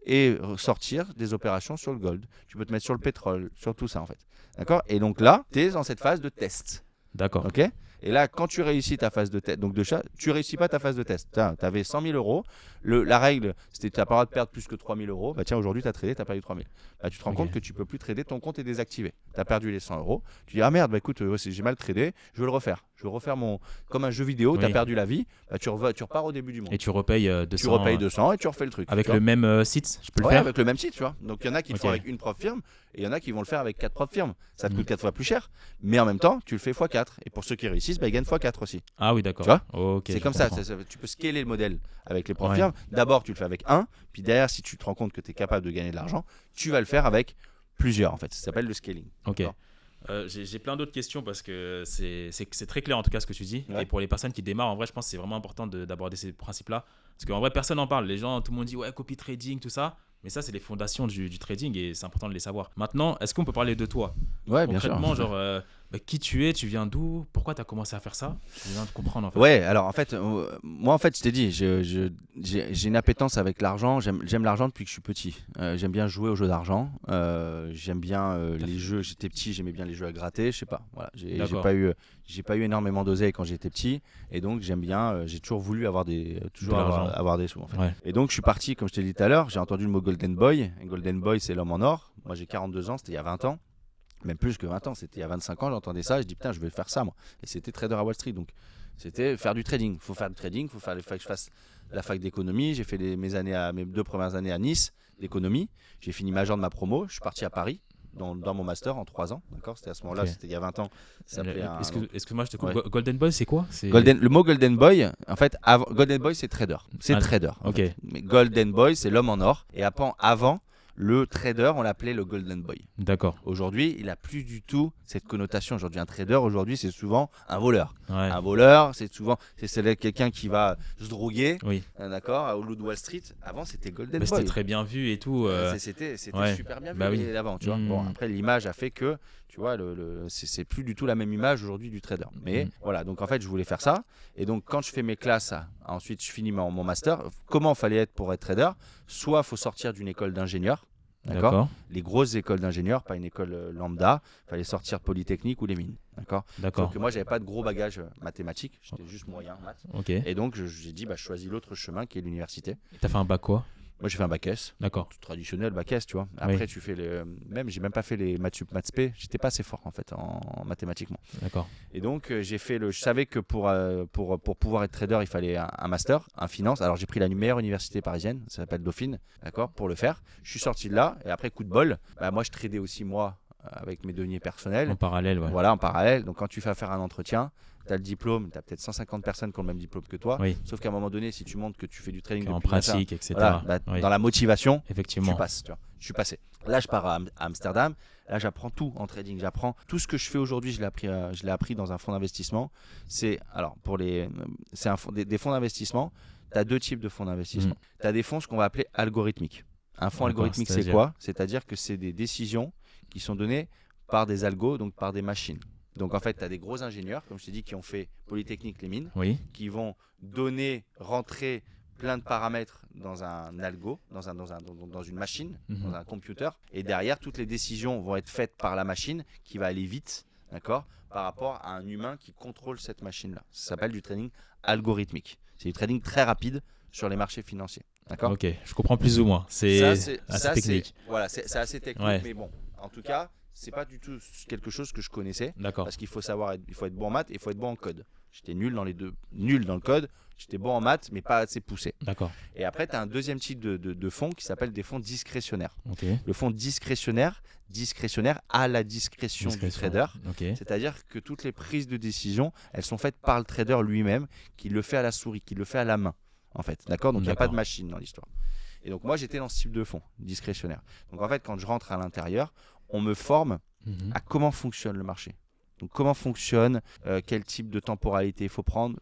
et sortir des opérations sur le gold, tu peux te mettre sur le pétrole, sur tout ça en fait, d'accord. Et donc là tu es dans cette phase de test, d'accord, ok. Et là, quand tu réussis ta phase de test, donc de chat, tu réussis pas ta phase de test. Tu avais 100 000 euros. La règle, c'était tu n'as pas le droit de perdre plus que 3 000 euros. Bah, tiens, aujourd'hui, tu as tradé, tu as perdu 3 000. Bah, tu te rends compte que tu peux plus trader, ton compte est désactivé. Tu as perdu les 100 euros. Tu dis, ah merde, bah, écoute, j'ai mal tradé, je veux le refaire. Je veux refaire comme un jeu vidéo, tu as perdu la vie, bah, tu repars au début du monde. Et tu repayes 200. Tu repayes 200 et tu refais le truc. Avec le même site, je peux le faire avec le même site, tu vois. Donc il y en a qui le font avec une propre firme et il y en a qui vont le faire avec 4 propres firmes. Ça te coûte 4 fois plus cher, mais en même temps, tu le fais x4. Et pour ceux qui réussissent, bah, ils gagnent x4 aussi. Ah oui, d'accord. Tu vois okay, c'est comme ça, tu peux scaler le modèle avec les propres firmes. D'abord, tu le fais avec un, puis derrière, si tu te rends compte que tu es capable de gagner de l'argent, tu vas le faire avec plusieurs en fait. Ça s'appelle le scaling. Ok. J'ai plein d'autres questions parce que c'est très clair en tout cas ce que tu dis. Et pour les personnes qui démarrent, en vrai, je pense que c'est vraiment important d'aborder ces principes-là. Parce qu'en vrai, personne n'en parle. Les gens, tout le monde dit ouais, copy trading, tout ça. Mais ça, c'est les fondations du trading et c'est important de les savoir. Maintenant, est-ce qu'on peut parler de toi? Ouais, bien sûr. Concrètement, genre, qui tu es, tu viens d'où, pourquoi tu as commencé à faire ça? J'ai besoin de comprendre en fait. Ouais, alors en fait, moi en fait, je t'ai dit, j'ai une appétence avec l'argent. J'aime l'argent depuis que je suis petit. J'aime bien jouer aux jeux d'argent. J'aime bien les jeux. J'étais petit, j'aimais bien les jeux à gratter. Je sais pas. Voilà, j'ai pas eu énormément d'oseille quand j'étais petit, et donc j'aime bien. J'ai toujours voulu avoir des sous. En fait. Ouais. Et donc je suis parti, comme je t'ai dit tout à l'heure. J'ai entendu le mot Golden Boy. Et Golden Boy, c'est l'homme en or. Moi, j'ai 42 ans. C'était il y a 20 ans. Même plus que 20 ans, c'était il y a 25 ans, j'entendais ça, je dis putain, je vais faire ça moi. Et c'était trader à Wall Street, donc c'était faire du trading. Il faut faire du trading, il faut faire que je fasse la fac d'économie. J'ai fait mes 2 premières années à Nice d'économie. J'ai fini major de ma promo, je suis parti à Paris dans mon master en 3 ans. D'accord, c'était à ce moment-là, c'était il y a 20 ans. Excuse-moi, je te coupe. Golden Boy, c'est quoi? Le mot Golden Boy, en fait, Golden Boy, c'est trader. C'est trader. Ok. Mais Golden Boy, c'est l'homme en or. Et avant, le trader, on l'appelait le Golden Boy. D'accord. Aujourd'hui, il n'a plus du tout cette connotation. Aujourd'hui, un trader, aujourd'hui, c'est souvent un voleur. Ouais. Un voleur, c'est quelqu'un qui va se droguer, oui. D'accord, au loup de Wall Street. Avant, c'était Golden Boy. C'était très bien vu et tout. C'était super bien vu oui. avant. Tu vois. Bon, après, l'image a fait que, tu vois, c'est plus du tout la même image aujourd'hui du trader. Mais voilà, donc en fait, je voulais faire ça. Et donc, quand je fais mes classes, ensuite, je finis mon master. Comment fallait être pour être trader? Soit il faut sortir d'une école d'ingénieur. D'accord. Les grosses écoles d'ingénieurs, pas une école lambda. Il fallait sortir Polytechnique ou les mines. D'accord. Donc moi, j'avais pas de gros bagage mathématique. J'étais juste moyen en maths. Ok. Et donc, j'ai dit, je choisis l'autre chemin qui est l'université. T'as fait un bac quoi? Moi, j'ai fait un bac S. D'accord. Traditionnel, bac S, tu vois. Après, tu fais j'ai même pas fait les maths sup, maths spé. J'étais pas assez fort, en fait, en mathématiquement. D'accord. Et donc, je savais que pour pouvoir être trader, il fallait un master, un finance. Alors, j'ai pris la meilleure université parisienne, ça s'appelle Dauphine, d'accord, pour le faire. Je suis sorti de là, et après, coup de bol, moi, je tradais aussi, moi, avec mes deniers personnels. En parallèle, ouais. Voilà, en parallèle. Donc, quand tu fais faire un entretien, tu as le diplôme, tu as peut-être 150 personnes qui ont le même diplôme que toi. Oui. Sauf qu'à un moment donné, si tu montres que tu fais du trading en depuis pratique, matin, etc. Voilà, dans la motivation, effectivement. tu passes. Tu vois. Je suis passé. Là, je pars à Amsterdam. Là, j'apprends tout en trading. J'apprends tout ce que je fais aujourd'hui. Je l'ai appris dans un fonds d'investissement. C'est des fonds d'investissement. Tu as 2 types de fonds d'investissement. Tu as des fonds, ce qu'on va appeler algorithmiques. Un fonds algorithmique, c'est quoi? C'est-à-dire que c'est des décisions qui sont données par des algos, donc par des machines. Donc en fait, tu as des gros ingénieurs, comme je t'ai dit, qui ont fait Polytechnique, les mines, qui vont rentrer plein de paramètres dans un algo, dans une machine, dans un computer. Et derrière, toutes les décisions vont être faites par la machine qui va aller vite, d'accord, par rapport à un humain qui contrôle cette machine-là. Ça s'appelle du trading algorithmique. C'est du trading très rapide sur les marchés financiers. D'accord ? Ok, je comprends plus ou moins. C'est assez technique. Voilà, c'est assez technique, mais bon, en tout cas, c'est pas du tout quelque chose que je connaissais. D'accord. Parce qu'il faut être bon en maths et il faut être bon en code. J'étais nul dans les deux, nul dans le code. J'étais bon en maths, mais pas assez poussé. D'accord. Et après, tu as un deuxième type de fonds qui s'appelle des fonds discrétionnaires. Okay. Le fonds discrétionnaire à la discrétion du trader. Okay. C'est-à-dire que toutes les prises de décision, elles sont faites par le trader lui-même, qui le fait à la souris, qui le fait à la main, en fait. D'accord ? Donc, il n'y a pas de machine dans l'histoire. Et donc, moi, j'étais dans ce type de fonds discrétionnaire. Donc, en fait, quand je rentre à l'intérieur, on me forme à comment fonctionne le marché. Donc, comment fonctionne, quel type de temporalité il faut prendre.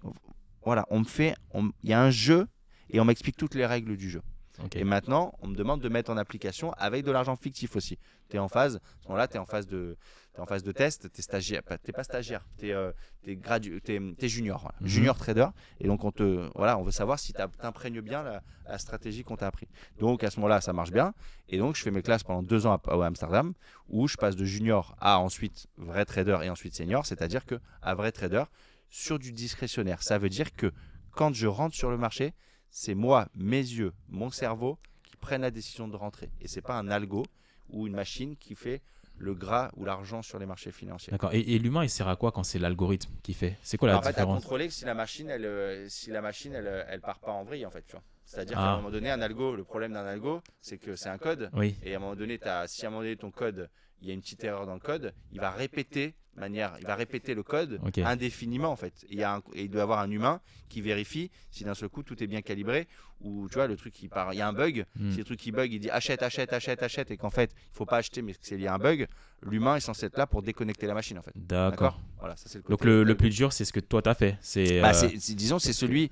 Voilà, il y a un jeu et on m'explique toutes les règles du jeu. Okay. Et maintenant, on me demande de mettre en application avec de l'argent fictif aussi. Tu es en phase, à ce moment-là, tu es en phase de test, tu es stagiaire, tu pas stagiaire, tu es junior, voilà. Junior trader. Et donc, on veut savoir si tu imprègnes bien la stratégie qu'on t'a appris. Donc, à ce moment-là, ça marche bien. Et donc, je fais mes classes pendant 2 ans à Amsterdam, où je passe de junior à ensuite vrai trader et ensuite senior. C'est-à-dire qu'à vrai trader, sur du discrétionnaire. Ça veut dire que quand je rentre sur le marché, c'est moi, mes yeux, mon cerveau qui prennent la décision de rentrer. Et ce n'est pas un algo ou une machine qui fait le gras ou l'argent sur les marchés financiers. D'accord. Et l'humain, il sert à quoi quand c'est l'algorithme qui fait? C'est quoi la En fait, à différence? contrôler que si la machine, elle part pas en vrille, en fait, tu vois. C'est-à-dire qu'à un moment donné, un algo, le problème d'un algo, c'est que c'est un code. Oui. Et à un moment donné, si à un moment donné, ton code, il y a une petite erreur dans le code, il va répéter le code indéfiniment, en fait. Et il doit y avoir un humain qui vérifie si d'un seul coup, tout est bien calibré. Ou tu vois, le truc, il y a un bug. Si le truc, il bug, il dit achète, et qu'en fait, il ne faut pas acheter, mais que c'est lié à un bug. L'humain est censé être là pour déconnecter la machine, en fait. D'accord. Voilà, ça, c'est le Donc côté le plus dur, c'est ce que toi, tu as fait. Disons, c'est celui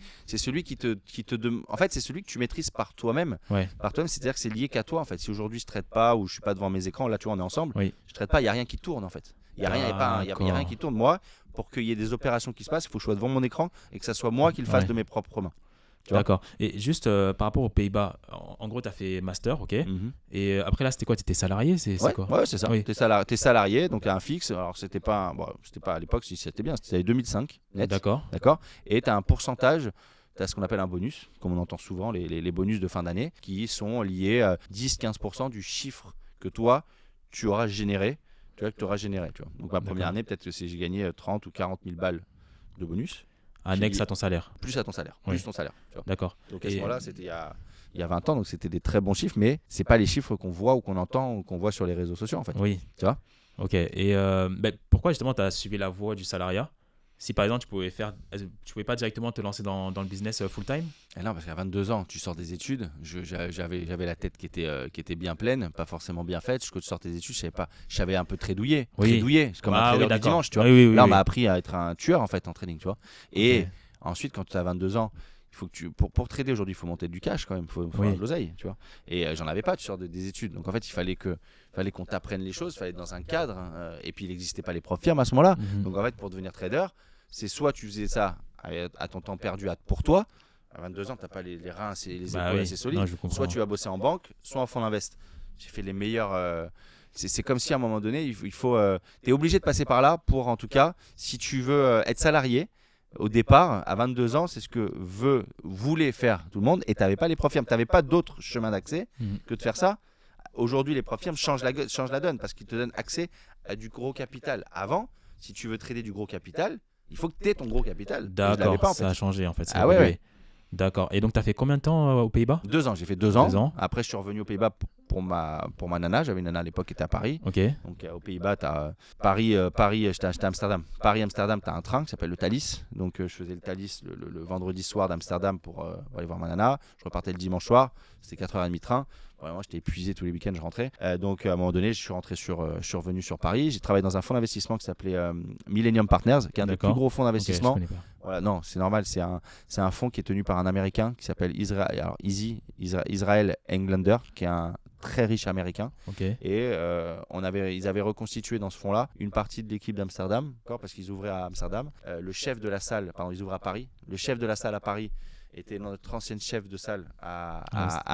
qui te demande. En fait, c'est celui que tu maîtrises par toi-même. Ouais. Par toi-même, c'est-à-dire que c'est lié qu'à toi, en fait. Si aujourd'hui je ne traite pas ou je ne suis pas devant mes écrans, là, tu vois, on est ensemble, je ne traite pas, il n'y a rien qui tourne, en fait. Il n'y a rien qui tourne. Moi, pour qu'il y ait des opérations qui se passent, il faut que je sois devant mon écran et que ça soit moi qui le fasse de mes propres mains. D'accord. Et juste par rapport aux Pays-Bas, en gros, tu as fait master, ok. Et après, là, c'était quoi? Tu étais salarié? C'est quoi? Ouais, c'est ça. Oui. Tu es salarié, donc à un fixe. Alors, c'était pas à l'époque, si c'était bien, c'était 2005 net. D'accord. Et tu as un pourcentage. Tu as ce qu'on appelle un bonus, comme on entend souvent, les bonus de fin d'année, qui sont liés à 10-15% du chiffre que toi, tu auras généré. Tu vois. Donc, ma première année, peut-être que j'ai gagné 30 ou 40 000 balles de bonus. Annexe à ton salaire. Plus à ton salaire. Oui. Plus ton salaire. D'accord. Donc à ce moment-là, c'était il y a 20 ans, donc c'était des très bons chiffres, mais c'est pas les chiffres qu'on voit ou qu'on entend ou qu'on voit sur les réseaux sociaux, en fait. Oui. Tu vois? Ok. Et pourquoi justement tu as suivi la voie du salariat? Si par exemple tu pouvais pas directement te lancer dans le business full-time? Non, parce qu'à 22 ans, tu sors des études, j'avais la tête qui était bien pleine, pas forcément bien faite. Quand tu sors des études, je savais un peu trédouiller. C'est comme un trader du dimanche, tu vois. Là, on m'a appris à être un tueur, en fait, en trading, tu vois. Et ensuite, quand tu as 22 ans, il faut que pour trader aujourd'hui, il faut monter du cash quand même, il faut avoir de l'oseille, tu vois. Et j'en avais pas, tu sors des études. Donc en fait, il fallait qu'on t'apprenne les choses, il fallait être dans un cadre. Et puis il n'existait pas les profs firmes à ce moment-là. Donc en fait, pour devenir trader, c'est soit tu faisais ça à ton temps perdu pour toi. À 22 ans, tu n'as pas les reins et les épaules assez solides. Soit tu vas bosser en banque, soit en fonds d'invest. J'ai fait les meilleurs. C'est comme si à un moment donné, tu es obligé de passer par là pour, en tout cas, si tu veux être salarié. Au départ, à 22 ans, c'est ce que voulait faire tout le monde. Et tu n'avais pas les profs firmes. Tu n'avais pas d'autre chemin d'accès que de faire ça. Aujourd'hui, les profs firmes changent la donne parce qu'ils te donnent accès à du gros capital. Avant, si tu veux trader du gros capital, il faut que tu aies ton gros capital. D'accord, ça a changé en fait. Ouais. D'accord. Et donc, tu as fait combien de temps aux Pays-Bas? 2 ans. J'ai fait 2 ans. Après, je suis revenu aux Pays-Bas pour ma nana. J'avais une nana à l'époque qui était à Paris. Ok. Donc, aux Pays-Bas, tu as Paris, j'étais à Amsterdam. Paris-Amsterdam, tu as un train qui s'appelle le Thalys. Donc, je faisais le Thalys le vendredi soir d'Amsterdam pour aller voir ma nana. Je repartais le dimanche soir. C'était 4h30 de train. Vraiment, j'étais épuisé tous les week-ends, je rentrais. Donc, à un moment donné, je suis revenu sur Paris. J'ai travaillé dans un fonds d'investissement qui s'appelait Millennium Partners, qui est un des plus gros fonds d'investissement. Okay, je connais pas. Voilà, non, c'est normal. C'est un fonds qui est tenu par un Américain qui s'appelle Israel Englander, qui est un très riche Américain. Okay. Et ils avaient reconstitué dans ce fonds-là une partie de l'équipe d'Amsterdam, parce qu'ils ouvraient à Amsterdam. Le chef de la salle, ils ouvraient à Paris. Le chef de la salle à Paris était notre ancienne chef de salle à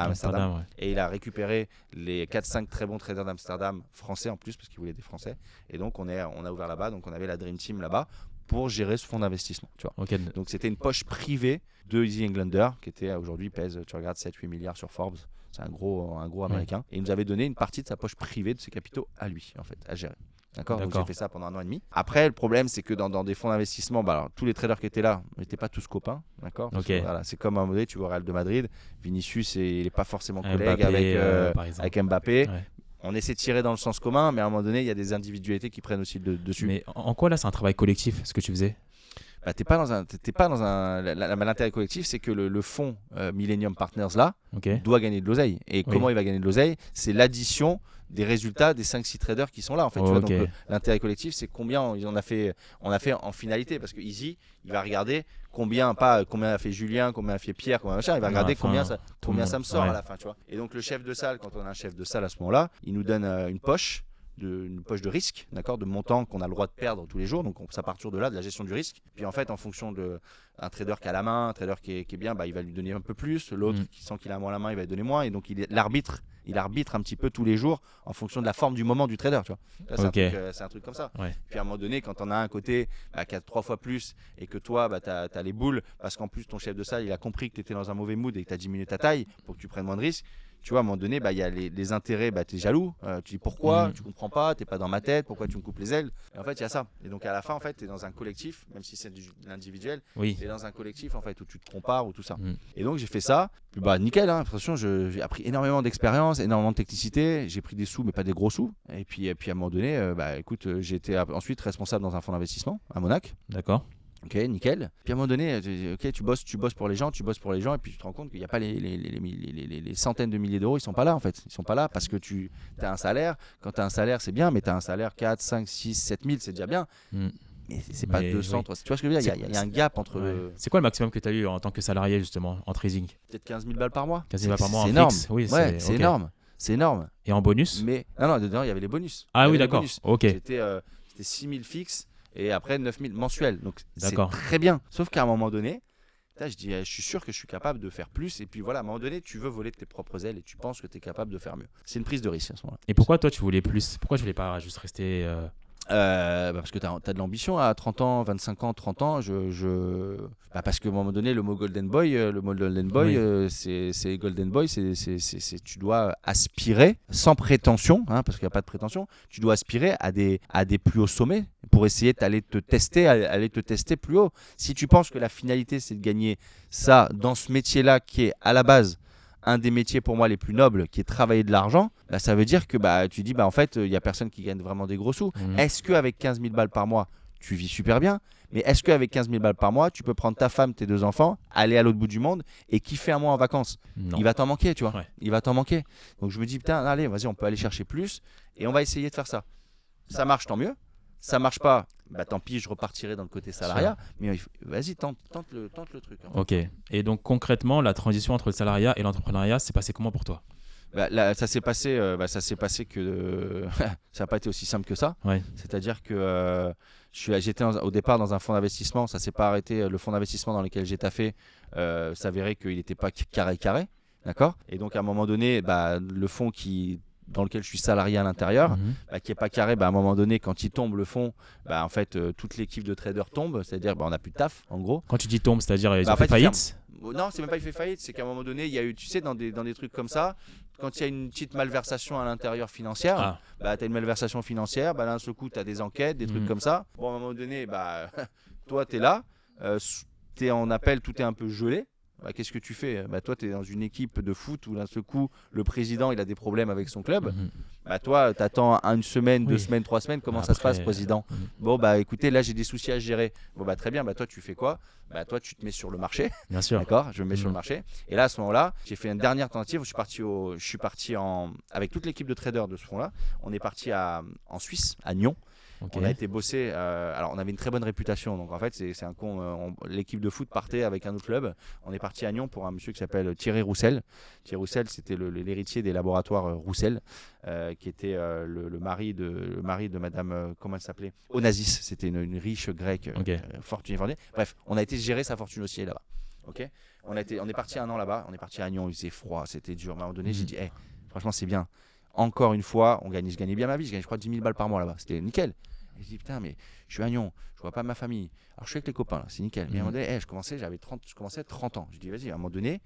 Amsterdam. Ouais. Et il a récupéré les 4-5 très bons traders d'Amsterdam, français en plus, parce qu'il voulait des Français. Et donc, on a ouvert là-bas. Donc, on avait la Dream Team là-bas pour gérer ce fonds d'investissement. Tu vois. Okay. Donc, c'était une poche privée de Easy Englander qui aujourd'hui pèse, tu regardes, 7-8 milliards sur Forbes. C'est un gros Américain. Ouais. Et il nous avait donné une partie de sa poche privée, de ses capitaux à lui, en fait, à gérer. D'accord. Donc j'ai fait ça pendant 1 an et demi. Après, le problème, c'est que dans des fonds d'investissement, alors, tous les traders qui étaient là n'étaient pas tous copains. D'accord. Okay. Voilà, c'est comme à un moment donné, tu vois Real de Madrid, Vinicius, il n'est pas forcément collègue avec Mbappé. Ouais. On essaie de tirer dans le sens commun, mais à un moment donné, il y a des individualités qui prennent aussi le dessus. Mais en quoi là, c'est un travail collectif, ce que tu faisais? T'es pas dans un. L'intérêt collectif, c'est que le fonds Millennium Partners là doit gagner de l'oseille. Et comment il va gagner de l'oseille? C'est l'addition des résultats des 5-6 traders qui sont là en fait. Tu vois, donc l'intérêt collectif, c'est combien on a fait en finalité, parce que Easy, il va regarder combien a fait Julien, combien a fait Pierre, combien machin, il va regarder combien ça me sort à la fin, tu vois. Et donc le chef de salle, quand on a un chef de salle à ce moment-là, il nous donne une poche une poche de risque, d'accord, de montant qu'on a le droit de perdre tous les jours. Donc ça part toujours de là, de la gestion du risque. Puis en fait, en fonction d'un trader qui a la main, un trader qui est bien, il va lui donner un peu plus. L'autre qui sent qu'il a moins la main, il va lui donner moins. Et donc il arbitre un petit peu tous les jours en fonction de la forme du moment du trader. Tu vois. Là, c'est un truc comme ça. Ouais. Puis à un moment donné, quand on a un côté qui a 3 fois plus et que toi, tu as les boules, parce qu'en plus ton chef de salle, il a compris que tu étais dans un mauvais mood et que tu as diminué ta taille pour que tu prennes moins de risques. Tu vois, à un moment donné, il y a les intérêts, tu es jaloux, tu dis pourquoi, tu comprends pas, tu n'es pas dans ma tête, pourquoi tu me coupes les ailes. Et en fait, il y a ça. Et donc à la fin, en fait, tu es dans un collectif, même si c'est de l'individuel, tu es dans un collectif en fait, où tu te compares ou tout ça. Et donc j'ai fait ça, puis, nickel, hein, attention, j'ai appris énormément d'expérience, énormément de technicité, j'ai pris des sous, mais pas des gros sous. Et puis à un moment donné, écoute, j'ai été ensuite responsable dans un fonds d'investissement à Monaco. D'accord. Ok, nickel. Puis à un moment donné, tu bosses pour les gens, et puis tu te rends compte qu'il n'y a pas les centaines de milliers d'euros, ils sont pas là en fait. Ils sont pas là parce que tu as un salaire. Quand tu as un salaire, c'est bien, mais tu as un salaire 4, 5, 6, 7 000, c'est déjà bien. Mais c'est pas 200, 300. Tu vois ce que je veux dire, il y a un gap entre... C'est quoi le maximum que tu as eu en tant que salarié justement en trading? Peut-être 15 000 balles par mois. 15 000 balles par mois c'est en énorme. fixe. Oui, c'est énorme. C'est énorme. Et en bonus? Mais non, dedans, il y avait les bonus. Ah oui, d'accord. Ok. C'était 6 000 fixes. Et après 9 000 mensuels. Donc c'est D'accord. très bien. Sauf qu'à un moment donné, je dis, je suis sûr que je suis capable de faire plus. Et puis voilà, à un moment donné, tu veux voler de tes propres ailes et tu penses que tu es capable de faire mieux. C'est une prise de risque à ce moment-là. Et pourquoi toi tu voulais plus? Pourquoi je voulais pas juste rester parce que tu as de l'ambition à 30 ans, 25 ans, 30 ans. Parce qu'à un moment donné, le mot Golden Boy, Oui. c'est Golden Boy, tu dois aspirer sans prétention, hein, parce qu'il n'y a pas de prétention, tu dois aspirer à des plus hauts sommets pour essayer d'aller te tester plus haut. Si tu penses que la finalité, c'est de gagner ça dans ce métier-là qui est à la base un des métiers pour moi les plus nobles, qui est travailler de l'argent, ça veut dire que tu dis en fait il n'y a personne qui gagne vraiment des gros sous. Est-ce qu'avec 15 000 balles par mois tu vis super bien? Mais est-ce qu'avec 15 000 balles par mois tu peux prendre ta femme, tes 2 enfants, aller à l'autre bout du monde et kiffer un mois en vacances? Non. Il va t'en manquer, tu vois. Ouais. Il va t'en manquer. Donc je me dis putain, allez, vas-y, on peut aller chercher plus et on va essayer de faire ça. Ça marche, tant mieux. Ça marche pas, tant pis, je repartirai dans le côté salariat. Mais vas-y, tente le truc. Hein. Ok. Et donc concrètement, la transition entre le salariat et l'entrepreneuriat, c'est passé comment pour toi? Ça s'est passé que ça n'a pas été aussi simple que ça. Ouais. C'est-à-dire que j'étais au départ dans un fonds d'investissement, ça s'est pas arrêté. Le fonds d'investissement dans lequel j'ai taffé s'avérait qu'il n'était pas carré, d'accord. Et donc à un moment donné, le fonds dans lequel je suis salarié à l'intérieur, qui n'est pas carré, à un moment donné, quand il tombe le fonds, en fait, toute l'équipe de traders tombe, c'est-à-dire on n'a plus de taf, en gros. Quand tu dis tombe, c'est-à-dire ils ont en fait fait, faillite? Non, c'est même pas il fait faillite, c'est qu'à un moment donné, il y a eu, tu sais, dans des trucs comme ça, quand il y a une petite malversation à l'intérieur financière, tu as une malversation financière, d'un seul coup, tu as des enquêtes, des trucs comme ça. Bon, à un moment donné, toi, tu es là, tu es en appel, tout est un peu gelé. Qu'est-ce que tu fais? Toi, tu es dans une équipe de foot où d'un seul coup, le président il a des problèmes avec son club. Toi, tu attends une semaine, 2 semaines, 3 semaines. Comment ça se passe, président? Bon, écoutez, là, j'ai des soucis à gérer. Bon, très bien. Toi, tu fais quoi? Toi, tu te mets sur le marché. Bien sûr. D'accord, je me mets sur le marché. Et là, à ce moment-là, j'ai fait une dernière tentative. Je suis parti avec toute l'équipe de traders de ce fonds-là. On est parti en Suisse, à Nyon. Okay. On a été bossé. Alors, on avait une très bonne réputation. Donc, en fait, c'est un con. L'équipe de foot partait avec un autre club. On est parti à Nyon pour un monsieur qui s'appelle Thierry Roussel. Thierry Roussel, c'était l'héritier des laboratoires Roussel, qui était le mari de Madame, comment elle s'appelait? Onassis. C'était une riche grecque, fortunée. Bref, on a été gérer sa fortune aussi là-bas. Okay, on est parti 1 an là-bas. On est parti à Nyon. Il faisait froid, c'était dur. Mais à un moment donné, j'ai dit, franchement, c'est bien. Encore une fois, je gagnais bien ma vie. Je gagnais, je crois, 10 000 balles par mois là-bas. C'était nickel. Et je dis putain, mais je suis à Nyon, je vois pas ma famille. Alors je suis avec les copains, là, c'est nickel. Mais à un moment donné, je commençais à 30 ans. Je dis vas-y, à un moment donné,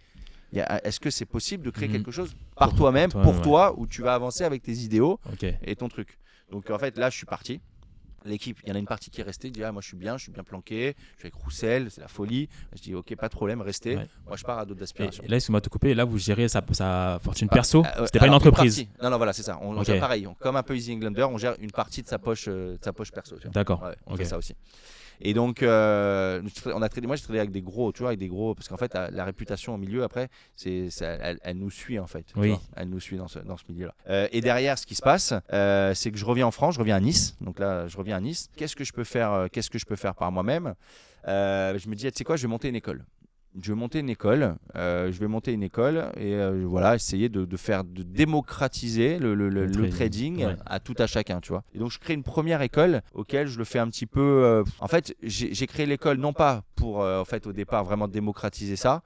est-ce que c'est possible de créer quelque chose par toi-même, pour toi, où tu vas avancer avec tes idéaux et ton truc. Donc en fait, là, je suis parti. L'équipe, il y en a une partie qui est restée, dit moi je suis bien planqué, je suis avec Roussel, c'est la folie. Je dis ok, pas de problème, restez. Moi je pars à d'autres aspirations. Et là, excuse-moi de te couper, là vous gérez sa fortune perso, c'était pas une entreprise. Non, voilà, c'est ça. On gère pareil, comme un peu Easy Englander, on gère une partie de sa poche perso. D'accord. On fait ça aussi. Et donc, moi j'ai travaillé avec des gros, tu vois, parce qu'en fait, la réputation au milieu, après, elle nous suit en fait. Oui. Elle nous suit dans ce milieu-là. Et derrière, ce qui se passe, c'est que je reviens en France, je reviens à Nice. Donc là, je reviens à Nice. Qu'est-ce que je peux faire par moi-même? Je me dis, tu sais quoi, je vais monter une école. je vais monter une école, et voilà, essayer de démocratiser le trading ouais. à tout à chacun, tu vois. Et donc je crée une première école auquel je le fais un petit peu. En fait, j'ai créé l'école non pas pour en fait au départ vraiment démocratiser ça,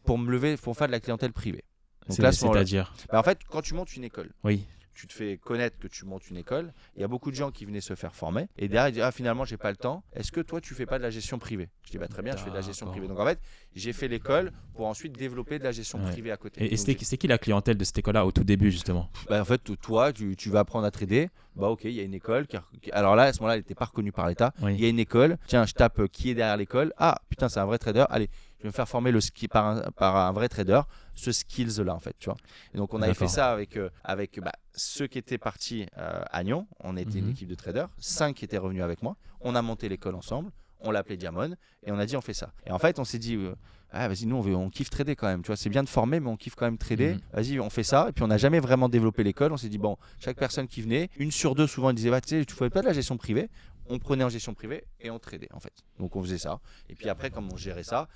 pour me lever, pour faire de la clientèle privée. Donc là, c'est-à-dire en fait, quand tu montes une école, oui. tu te fais connaître que tu montes une école, il y a beaucoup de gens qui venaient se faire former et derrière ils disent finalement j'ai pas le temps, est-ce que toi tu fais pas de la gestion privée? Je dis très bien, je fais de la gestion privée. Donc en fait j'ai fait l'école pour ensuite développer de la gestion privée à côté. Et c'est qui la clientèle de cette école là au tout début justement? En fait toi tu vas apprendre à trader, ok, il y a une école alors là à ce moment là elle n'était pas reconnue par l'État, il y a une école, tiens je tape qui est derrière l'école, putain c'est un vrai trader, allez je vais me faire former par un vrai trader, ce skills là en fait, tu vois. Et donc on avait fait ça avec ceux qui étaient partis à Nyon, on était une équipe de traders, 5 qui étaient revenus avec moi, on a monté l'école ensemble, on l'a appelé Diamond et on a dit on fait ça. Et en fait on s'est dit vas-y nous on kiffe trader quand même, tu vois, c'est bien de former mais on kiffe quand même trader, vas-y on fait ça. Et puis on n'a jamais vraiment développé l'école, on s'est dit bon, chaque personne qui venait, 1 sur 2 souvent ils disaient tu sais tu fais pas de la gestion privée. On prenait en gestion privée et on tradait en fait. Donc on faisait ça. Et puis après, comme on gérait ça,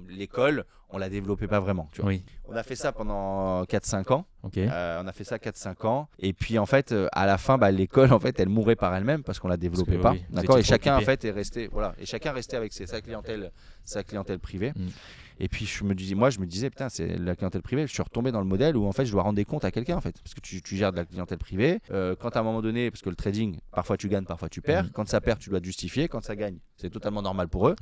l'école, on la développait pas vraiment. Tu vois. Oui. On a fait ça pendant 4-5 ans. Okay. On a fait ça 4-5 ans. Et puis en fait, à la fin, l'école, en fait, elle mourait par elle-même parce qu'on la développait pas. Oui, d'accord. Et chacun en fait est resté, voilà. Et chacun restait avec sa clientèle privée. Et puis je me disais, putain, c'est la clientèle privée. Je suis retombé dans le modèle où en fait, je dois rendre des comptes à quelqu'un en fait, parce que tu gères de la clientèle privée. Quand à un moment donné, parce que le trading, parfois tu gagnes, parfois tu perds. Quand ça perd, tu dois te justifier. Quand ça gagne, c'est totalement normal pour eux.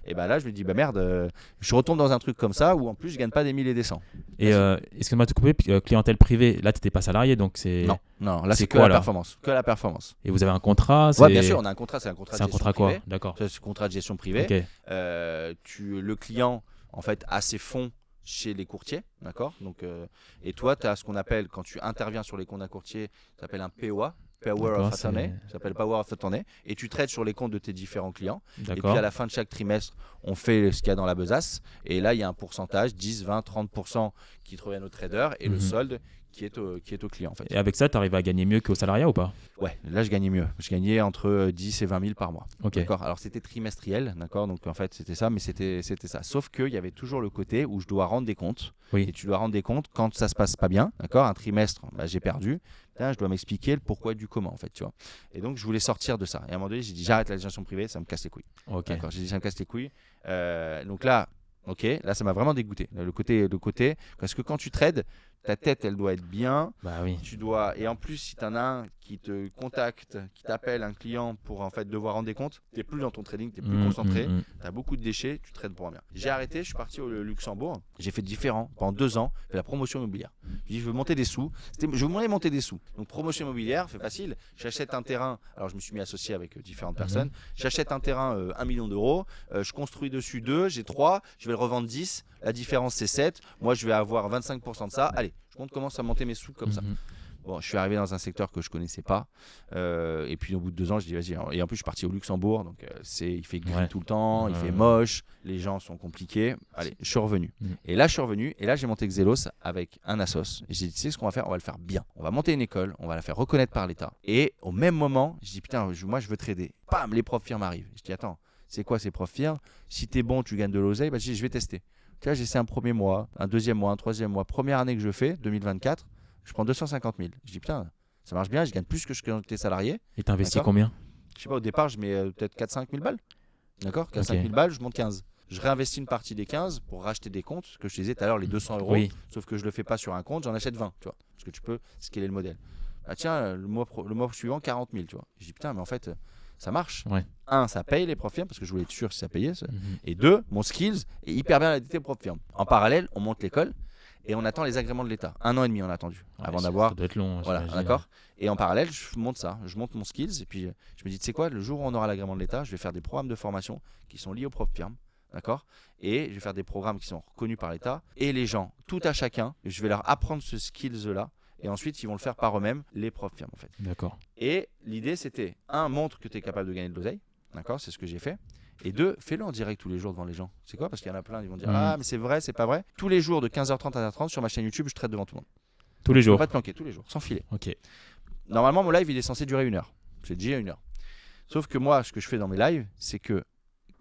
Et là, je me dis, merde, je retombe dans un truc comme ça où en plus, je gagne pas des 1000 et des 100. Et excuse-moi de te couper, clientèle privée. Là, t'étais pas salarié, donc c'est. Non, là c'est que la performance. Que la performance. Et vous avez un contrat? Ouais, bien sûr, on a un contrat. C'est un contrat de gestion privée. Quoi? D'accord. C'est un contrat de gestion privée. Okay. Le client en fait a ses fonds chez les courtiers, d'accord. Donc et toi tu as ce qu'on appelle, quand tu interviens sur les comptes d'un courtier, ça s'appelle un POA, Power of Attorney, ça s'appelle Power of Attorney, et tu traites sur les comptes de tes différents clients. Et puis à la fin de chaque trimestre, on fait ce qu'il y a dans la besace, et là il y a un pourcentage, 10, 20, 30% qui te reviennent au trader, et le solde qui est au client en fait. Et avec ça, tu arrives à gagner mieux qu'au salariat ou pas? Ouais, là je gagnais mieux. Je gagnais entre 10 et 20 000 par mois. Okay. D'accord. Alors c'était trimestriel, d'accord. Donc en fait c'était ça, mais c'était ça. Sauf qu'il y avait toujours le côté où je dois rendre des comptes. Oui. Et tu dois rendre des comptes quand ça se passe pas bien, d'accord. Un trimestre, j'ai perdu. Je dois m'expliquer le pourquoi du comment en fait, tu vois. Et donc je voulais sortir de ça. Et à un moment donné, j'ai dit j'arrête la gestion privée, ça me casse les couilles. Okay. D'accord. J'ai dit ça me casse les couilles. Donc là, là ça m'a vraiment dégoûté. Le côté, parce que quand tu trades, ta tête, elle doit être bien. Oui. Tu dois, et en plus, si tu en as un qui te contacte, qui t'appelle, un client pour en fait devoir rendre des comptes, tu n'es plus dans ton trading, tu es plus concentré, tu as beaucoup de déchets, tu trades pour rien. J'ai arrêté, je suis parti au Luxembourg, j'ai fait différent pendant 2 ans, j'ai fait la promotion immobilière. Je dis, je veux monter des sous. Je voulais monter des sous. Donc promotion immobilière, c'est facile. J'achète un terrain, alors je me suis mis associé avec différentes personnes. J'achète un terrain 1 million d'euros, je construis dessus 2, j'ai 3, je vais le revendre 10, la différence c'est 7, moi je vais avoir 25% de ça. Allez, je commence à monter mes sous comme ça. Bon, je suis arrivé dans un secteur que je connaissais pas, et puis au bout de 2 ans, je dis vas-y. Et en plus, je suis parti au Luxembourg, donc il fait gris tout le temps, il fait moche, les gens sont compliqués. Allez, je suis revenu. Et là, j'ai monté Xelos avec un assos. Et j'ai dit, tu sais ce qu'on va faire? On va le faire bien. On va monter une école, on va la faire reconnaître par l'État. Et au même moment, je dis putain, moi je veux trader. Bam, les profs firmes arrivent. Je dis attends, c'est quoi ces profs firmes? Si t'es bon, tu gagnes de l'oseille. Je dis je vais tester. Là, j'essaie un premier mois, un deuxième mois, un troisième mois. Première année que je fais, 2024, je prends 250 000. Je dis putain, ça marche bien, je gagne plus que je gagne tes salariés. Et tu investis combien? Je sais pas, au départ, je mets peut-être 4-5 000 balles. D'accord, 4-5 000 balles, je monte 15. Je réinvestis une partie des 15 pour racheter des comptes, ce que je te disais tout à l'heure, les 200 euros. Oui. Sauf que je le fais pas sur un compte, j'en achète 20, tu vois. Parce que tu peux scaler le modèle. Tiens, le mois suivant, 40 000, tu vois. Je dis putain, mais en fait, ça marche. Ouais. 1, ça paye les profs firmes parce que je voulais être sûr si ça payait. Et 2, mon skills est hyper bien adapté aux profs firmes. En parallèle, on monte l'école et on attend les agréments de l'État. 1 an et demi, on a attendu avant d'avoir. Ça doit être long. Voilà, d'accord. Et en parallèle, je monte ça. Je monte mon skills et puis je me dis, tu sais quoi, le jour où on aura l'agrément de l'État, je vais faire des programmes de formation qui sont liés aux profs firmes. D'accord. Et je vais faire des programmes qui sont reconnus par l'État. Et les gens, tout à chacun, je vais leur apprendre ce skills-là. Et ensuite, ils vont le faire par eux-mêmes, les profs firmes en fait. D'accord. Et l'idée, c'était 1, montre que tu es capable de gagner de l'oseille. D'accord, c'est ce que j'ai fait. Et 2, fais-le en direct tous les jours devant les gens. C'est quoi? Parce qu'il y en a plein, ils vont dire ah, mais c'est vrai, c'est pas vrai. Tous les jours de 15h30 à 15h30 sur ma chaîne YouTube, je traite devant tout le monde. Tous les jours. Pas te planquer, tous les jours, sans filer. Ok. Normalement, mon live, il est censé durer 1 heure. C'est déjà 1 heure. Sauf que moi, ce que je fais dans mes lives, c'est que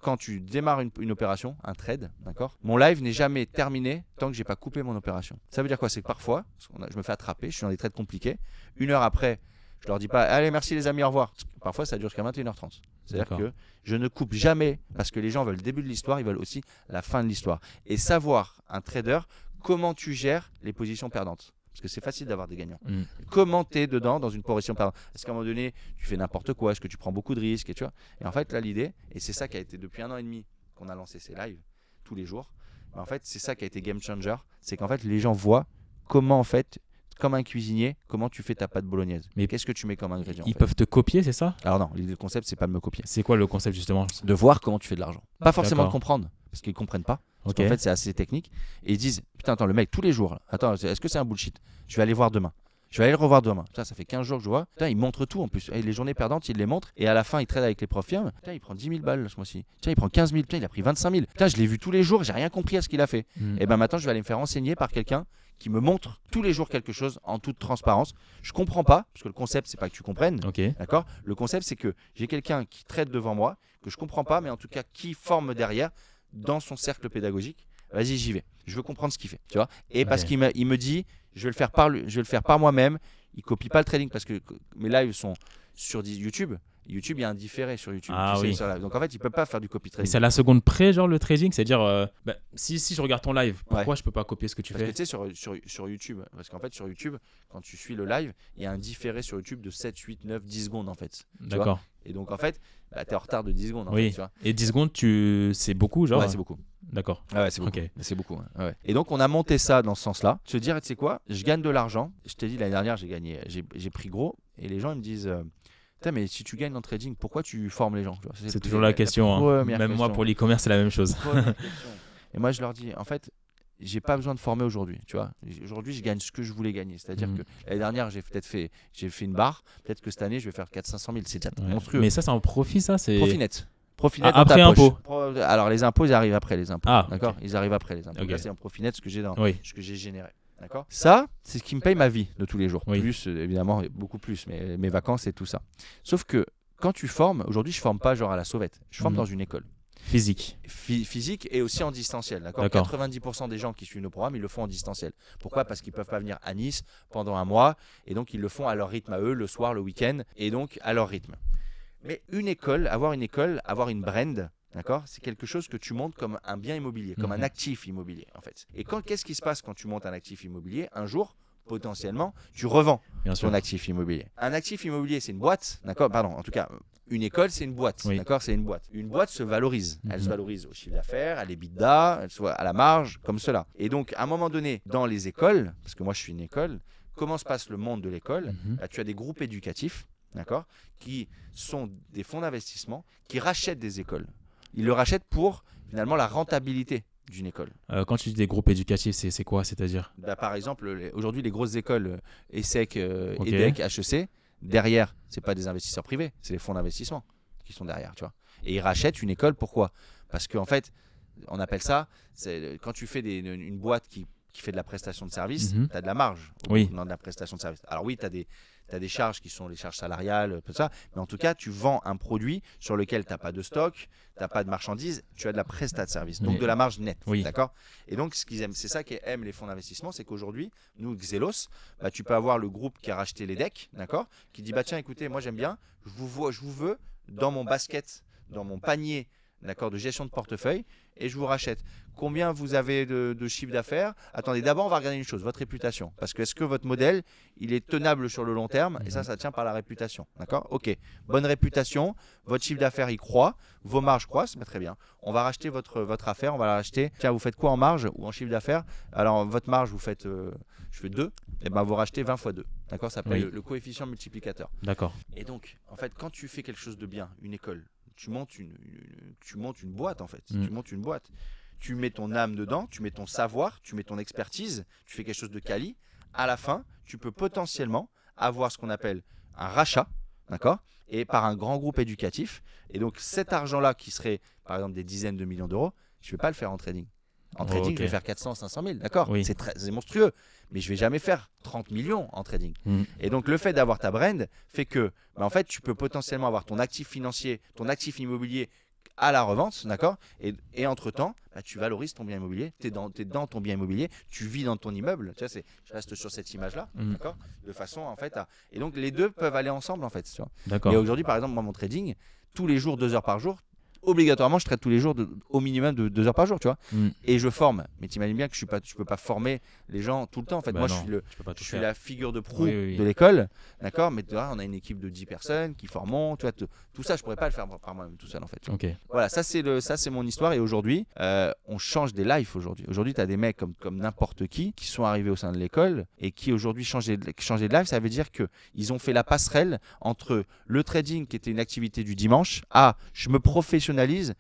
quand tu démarres une opération, un trade, d'accord, mon live n'est jamais terminé tant que j'ai pas coupé mon opération. Ça veut dire quoi? C'est que parfois, je me fais attraper, je suis dans des trades compliqués. 1 heure après, je leur dis pas allez merci les amis, au revoir. Parfois ça dure jusqu'à 21h30. C'est-à-dire que je ne coupe jamais parce que les gens veulent le début de l'histoire, ils veulent aussi la fin de l'histoire. Et savoir, un trader, comment tu gères les positions perdantes. Parce que c'est facile d'avoir des gagnants. Comment tu es dedans dans une position perdante? Est-ce qu'à un moment donné, tu fais n'importe quoi? Est-ce que tu prends beaucoup de risques? Et en fait, là, l'idée, et c'est ça qui a été depuis 1 an et demi qu'on a lancé ces lives tous les jours, en fait, c'est ça qui a été game changer. C'est qu'en fait, les gens voient comment, en fait, comme un cuisinier, comment tu fais ta pâte bolognaise. Mais qu'est-ce que tu mets comme ingrédient? Ils peuvent te copier, c'est ça? Alors non, le concept, c'est pas de me copier. C'est quoi le concept justement? De voir comment tu fais de l'argent. Pas forcément de comprendre, parce qu'ils comprennent pas. Parce qu'en fait, c'est assez technique. Et ils disent, putain, attends, le mec, tous les jours, là, attends, est-ce que c'est un bullshit? Je vais aller voir demain. Je vais aller le revoir demain. Putain, ça fait 15 jours que je vois. Putain, il montre tout en plus. Et les journées perdantes, il les montre. Et à la fin, il trade avec les profs firmes. Putain, il prend 10 000 balles ce mois-ci. Tiens, il prend 15 000. Putain, il a pris 25 000. Putain, je l'ai vu tous les jours. J'ai rien compris à ce qu'il a fait. Et ben maintenant, je vais aller me faire enseigner par quelqu'un qui me montre tous les jours quelque chose en toute transparence. Je comprends pas, parce que le concept, c'est pas que tu comprennes. D'accord? Le concept, c'est que j'ai quelqu'un qui traite devant moi, que je comprends pas, mais en tout cas qui forme derrière dans son cercle pédagogique. Vas-y, j'y vais. Je veux comprendre ce qu'il fait, tu vois. Et parce qu'il me dit, je vais le faire par moi-même. Il copie pas le trading parce que mes lives sont sur YouTube. YouTube, il y a un différé sur YouTube. Donc en fait, il peut pas faire du copy trading. Et c'est à la seconde près, genre le trading, c'est-à-dire si je regarde ton live, pourquoi je peux pas copier ce que tu fais? Parce que tu sais, sur YouTube, parce qu'en fait, sur YouTube, quand tu suis le live, il y a un différé sur YouTube de 7, 8, 9, 10 secondes en fait. D'accord. Et donc en fait, tu es en retard de 10 secondes. En fait, tu vois. Et 10 secondes, c'est beaucoup, genre? Ouais, c'est beaucoup. D'accord. Ouais, c'est beaucoup. C'est beaucoup. Ouais. Et donc, on a monté ça dans ce sens-là. Se dire, tu sais quoi, je gagne de l'argent. Je t'ai dit, l'année dernière, j'ai pris gros. Et les gens, ils me disent, putain, mais si tu gagnes dans le trading, pourquoi tu formes les gens? C'est toujours la question. Même moi, pour l'e-commerce, c'est la même chose. Et moi, je leur dis, en fait, j'ai pas besoin de former aujourd'hui. Tu vois, aujourd'hui, je gagne ce que je voulais gagner. C'est-à-dire que l'année dernière, j'ai fait une barre. Peut-être que cette année, je vais faire 400-500 000. C'est déjà monstrueux. Mais ça, c'est en profit, ça? Profit net. Après impôt. Alors les impôts, ils arrivent après les impôts. D'accord. Ils arrivent après les impôts. Okay. Là, c'est en profit net ce que j'ai généré. D'accord. Ça, c'est ce qui me paye ma vie de tous les jours. Plus évidemment, beaucoup plus, mais mes vacances et tout ça. Sauf que quand tu formes, aujourd'hui, je forme pas genre à la sauvette. Je forme dans une école. Physique. Physique et aussi en distanciel. D'accord. 90% des gens qui suivent nos programmes, ils le font en distanciel. Pourquoi? Parce qu'ils peuvent pas venir à Nice pendant un mois et donc ils le font à leur rythme à eux, le soir, le week-end et donc à leur rythme. Mais avoir une brand, d'accord, c'est quelque chose que tu montes comme un bien immobilier, comme un actif immobilier en fait. Et qu'est-ce qui se passe quand tu montes un actif immobilier? Un jour, potentiellement, tu revends ton actif immobilier. Un actif immobilier, c'est une boîte, d'accord? Pardon, en tout cas, une école, c'est une boîte, d'accord? C'est une boîte. Une boîte se valorise. Elle se valorise au chiffre d'affaires, à l'EBITDA, à la marge, comme cela. Et donc, à un moment donné, dans les écoles, parce que moi, je suis une école, comment se passe le monde de l'école? Tu as des groupes éducatifs, d'accord, qui sont des fonds d'investissement qui rachètent des écoles. Ils le rachètent pour finalement la rentabilité d'une école. Quand tu dis des groupes éducatifs, c'est quoi? C'est-à-dire par exemple, aujourd'hui, les grosses écoles ESSEC, EDEC, HEC, derrière, ce n'est pas des investisseurs privés, c'est les fonds d'investissement qui sont derrière. Tu vois. Et ils rachètent une école, pourquoi? Parce qu'en fait, on appelle ça, quand tu fais une boîte qui fait de la prestation de service, tu as de la marge dans de la prestation de service. Alors oui, tu as des charges qui sont les charges salariales, tout ça, mais en tout cas, tu vends un produit sur lequel tu n'as pas de stock, tu n'as pas de marchandises, tu as de la prestation de service, donc de la marge nette. D'accord. Et donc, ce qu'ils aiment, c'est ça qu'aiment les fonds d'investissement, c'est qu'aujourd'hui, nous, Xelos, tu peux avoir le groupe qui a racheté les decks, d'accord, qui dit, tiens, écoutez, moi j'aime bien, je vous veux dans mon basket, dans mon panier, d'accord, de gestion de portefeuille, et je vous rachète. Combien vous avez de chiffre d'affaires? Attendez, d'abord, on va regarder une chose, votre réputation. Parce que est-ce que votre modèle, il est tenable sur le long terme? Et ça tient par la réputation. D'accord? Ok. Bonne réputation, votre chiffre d'affaires, il croît, vos marges croissent, très bien. On va racheter votre affaire, on va la racheter. Tiens, vous faites quoi en marge ou en chiffre d'affaires? Alors, votre marge, vous faites, je fais 2, et ben vous rachetez 20 fois 2. D'accord? Ça s'appelle le coefficient multiplicateur. D'accord. Et donc, en fait, quand tu fais quelque chose de bien, une école, tu montes une boîte en fait. Tu montes une boîte. Tu mets ton âme dedans, tu mets ton savoir, tu mets ton expertise, tu fais quelque chose de quali. À la fin, tu peux potentiellement avoir ce qu'on appelle un rachat, d'accord, et par un grand groupe éducatif. Et donc cet argent-là qui serait par exemple des dizaines de millions d'euros, je ne vais pas le faire en trading. En trading, je vais faire 400, 500 000, d'accord, c'est monstrueux, mais je ne vais jamais faire 30 millions en trading. Et donc le fait d'avoir ta brand fait que en fait, tu peux potentiellement avoir ton actif financier, ton actif immobilier à la revente, d'accord, et entre-temps, bah, tu valorises ton bien immobilier, tu es dans ton bien immobilier, tu vis dans ton immeuble, tu vois, je reste sur cette image-là, d'accord, de façon en fait à... Et donc les deux peuvent aller ensemble en fait, tu vois. D'accord. Et aujourd'hui, par exemple, moi, mon trading, tous les jours, 2 heures par jour, obligatoirement, je trade tous les jours au minimum de 2 heures par jour, tu vois. Et je forme. Mais tu imagines bien que je ne peux pas former les gens tout le temps. En fait, moi, non, je suis la figure de proue oui. de l'école, d'accord. Mais tu vois, on a une équipe de 10 personnes qui forment. Tu vois, tout ça, je ne pourrais pas le faire par moi-même tout seul, en fait. Ok. Voilà, ça c'est mon histoire. Et aujourd'hui, on change des lives. Aujourd'hui, tu as des mecs comme n'importe qui sont arrivés au sein de l'école et qui aujourd'hui changer de live. Ça veut dire qu'ils ont fait la passerelle entre le trading, qui était une activité du dimanche, à je me professionnalise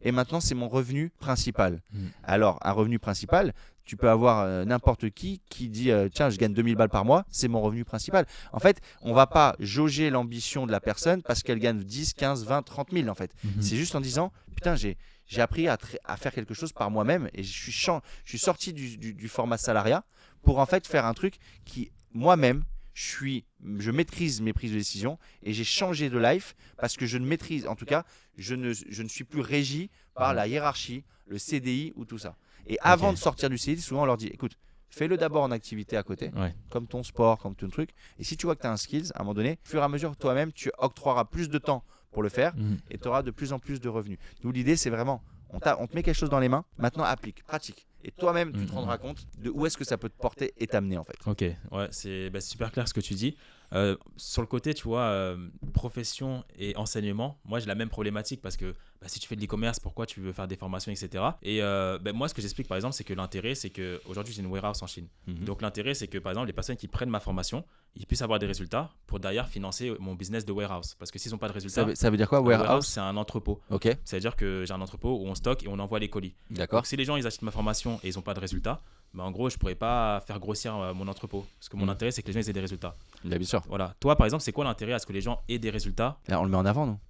et maintenant c'est mon revenu principal. Alors, un revenu principal, tu peux avoir n'importe qui dit tiens, je gagne 2000 balles par mois, c'est mon revenu principal. En fait, on va pas jauger l'ambition de la personne parce qu'elle gagne 10, 15, 20, 30 000 en fait. C'est juste en disant putain, j'ai appris à faire quelque chose par moi-même et je suis sorti du format salariat pour en fait faire un truc qui moi-même je maîtrise mes prises de décision et j'ai changé de life parce que je ne maîtrise, en tout cas, je ne suis plus régi par la hiérarchie, le CDI ou tout ça. Et avant de sortir du CDI, souvent on leur dit, écoute, fais-le d'abord en activité à côté, comme ton sport, comme ton truc. Et si tu vois que tu as un skills, à un moment donné, au fur et à mesure, toi-même, tu octroieras plus de temps pour le faire et tu auras de plus en plus de revenus. D'où l'idée, c'est vraiment, on te met quelque chose dans les mains, maintenant applique, pratique. Et toi-même, tu te rendras compte de où est-ce que ça peut te porter et t'amener en fait. Ok, ouais, c'est super clair ce que tu dis. Sur le côté, tu vois, profession et enseignement, moi j'ai la même problématique parce que si tu fais de l'e-commerce, pourquoi tu veux faire des formations, etc. Et moi, ce que j'explique par exemple, c'est que l'intérêt, c'est qu'aujourd'hui j'ai une warehouse en Chine. Donc l'intérêt, c'est que par exemple, les personnes qui prennent ma formation, ils puissent avoir des résultats pour derrière financer mon business de warehouse. Parce que s'ils n'ont pas de résultats, ça veut dire quoi, warehouse? C'est un entrepôt. Ok. C'est-à-dire que j'ai un entrepôt où on stocke et on envoie les colis. D'accord. Donc si les gens ils achètent ma formation et ils n'ont pas de résultats, en gros, je ne pourrais pas faire grossir mon entrepôt. Parce que mon intérêt, c'est que les gens aient des résultats. Bien sûr. Voilà. Toi, par exemple, c'est quoi l'intérêt à ce que les gens aient des résultats? Là, on le met en avant, non?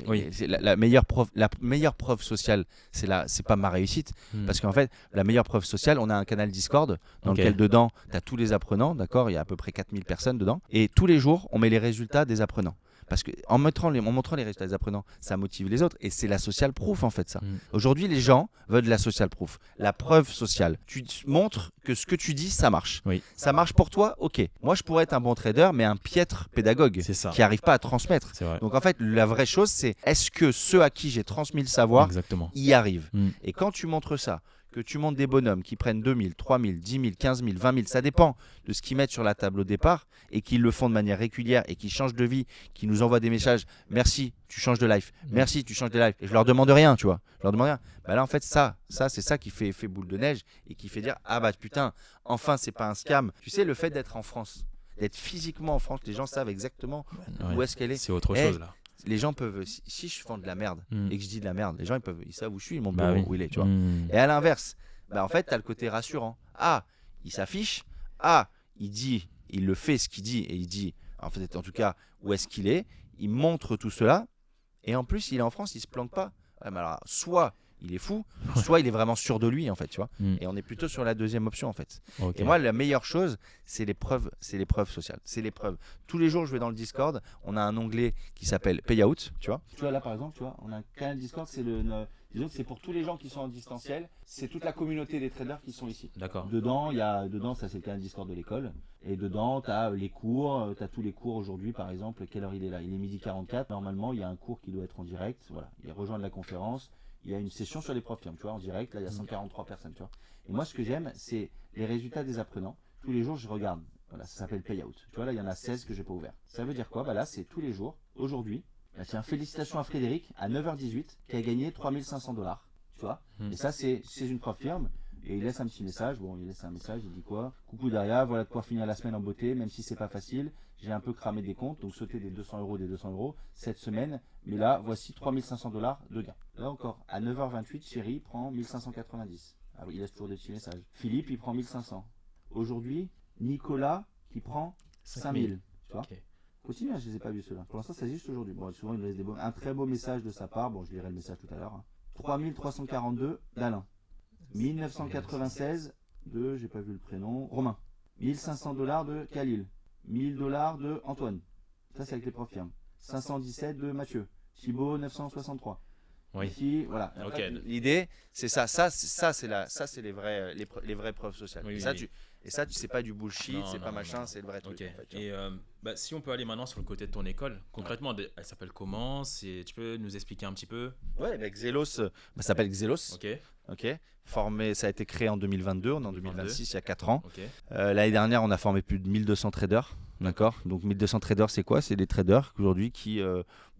Oui. C'est la meilleure preuve sociale, c'est pas ma réussite. Parce qu'en fait, la meilleure preuve sociale, on a un canal Discord dans lequel dedans, tu as tous les apprenants, d'accord? Il y a à peu près 4000 personnes dedans. Et tous les jours, on met les résultats des apprenants. Parce qu'en montrant les résultats des apprenants, ça motive les autres. Et c'est la social proof, en fait, ça. Aujourd'hui, les gens veulent de la social proof. La preuve sociale. Tu montres que ce que tu dis, ça marche. Oui. Ça marche pour toi, ok. Moi, je pourrais être un bon trader, mais un piètre pédagogue qui n'arrive pas à transmettre. C'est vrai. Donc, en fait, la vraie chose, c'est est-ce que ceux à qui j'ai transmis le savoir y arrivent? Et quand tu montres ça, que tu montes des bonhommes qui prennent 2000, 3000, 10 000, 15 000, 20 000, ça dépend de ce qu'ils mettent sur la table au départ et qu'ils le font de manière régulière et qu'ils changent de vie, qui nous envoient des messages, merci, tu changes de life, merci, tu changes de life. Et je leur demande rien, tu vois. Je leur demande rien. Bah là, en fait, c'est ça qui fait effet boule de neige et qui fait dire, ah bah putain, enfin, c'est pas un scam. Tu sais, le fait d'être en France, d'être physiquement en France, les gens savent exactement où est-ce qu'elle est. C'est autre chose là. Les gens peuvent, si je vends de la merde et que je dis de la merde, les gens ils savent où je suis, ils m'ont où il est, tu vois. Et à l'inverse, en fait, tu as le côté rassurant. Ah, il s'affiche. Ah, il le fait ce qu'il dit et il dit, en fait, en tout cas, où est-ce qu'il est. Il montre tout cela et en plus, il est en France, il se planque pas. Ouais, mais alors, soit il est fou, soit il est vraiment sûr de lui, en fait, tu vois. Et on est plutôt sur la deuxième option, en fait. Et moi, la meilleure chose, c'est les preuves sociales. C'est les preuves. Tous les jours, je vais dans le Discord, on a un onglet qui s'appelle Payout, tu vois. Tu vois, là, par exemple, tu vois, on a un canal Discord, disons que c'est pour tous les gens qui sont en distanciel, c'est toute la communauté des traders qui sont ici. D'accord. Dedans, ça c'est le canal Discord de l'école. Et dedans, tu as les cours, tu as tous les cours aujourd'hui, par exemple. Quelle heure il est là? Il est 12h44. Normalement, il y a un cours qui doit être en direct. Voilà, il rejoint la conférence. Il y a une session sur les profs, tu vois, en direct. Là, il y a 143 personnes, tu vois. Et moi, ce que j'aime, c'est les résultats des apprenants. Tous les jours, je regarde. Voilà, ça s'appelle Payout. Tu vois, là, il y en a 16 que j'ai pas ouvert. Ça veut dire quoi? Bah là, c'est tous les jours. Aujourd'hui, bah tiens, félicitations à Frédéric, à 9h18, qui a gagné 3500 $. Tu vois. Et ça, c'est une prof firme. Et il laisse un petit message. Bon, il laisse un message, il dit quoi? Coucou Daria, voilà de quoi finir la semaine en beauté, même si c'est pas facile. J'ai un peu cramé des comptes, donc sauter des 200 € cette semaine. Mais là, voici 3500 $ de gain. Là encore, à 9h28, Chéri prend 1590. Ah oui, il laisse toujours des petits messages. Philippe, il prend 1500. Aujourd'hui, Nicolas, qui prend 5000. Tu vois. Okay. Continue, je les ai pas vus ceux-là. Pour l'instant, c'est juste aujourd'hui. Bon, souvent, il nous laisse un très beau message de sa part. Bon, je lirai le message tout à l'heure. 3342 d'Alain. 1996 de, j'ai pas vu le prénom, Romain. 1500 $ de Khalil. 1000 $ de Antoine. Ça, c'est avec les profs firmes. 517 de Mathieu. Thibaut, 963. Oui. Ici, voilà. Ok. L'idée, c'est ça. Ça, c'est les vraies preuves sociales. Oui, Et oui, ça, oui. c'est pas du bullshit, Non, c'est non, pas non, machin, non. c'est le vrai truc. Ok. En fait, tu vois. Et si on peut aller maintenant sur le côté de ton école, concrètement, elle s'appelle comment? Tu peux nous expliquer un petit peu? Ouais, bah, Xelos, ça s'appelle Xelos. Ok. Ok. Formé, ça a été créé en 2022, on est en 2022. 2026, il y a 4 ans. Ok. L'année dernière, on a formé plus de 1200 traders. D'accord. Donc 1200 traders, c'est quoi? C'est des traders aujourd'hui qui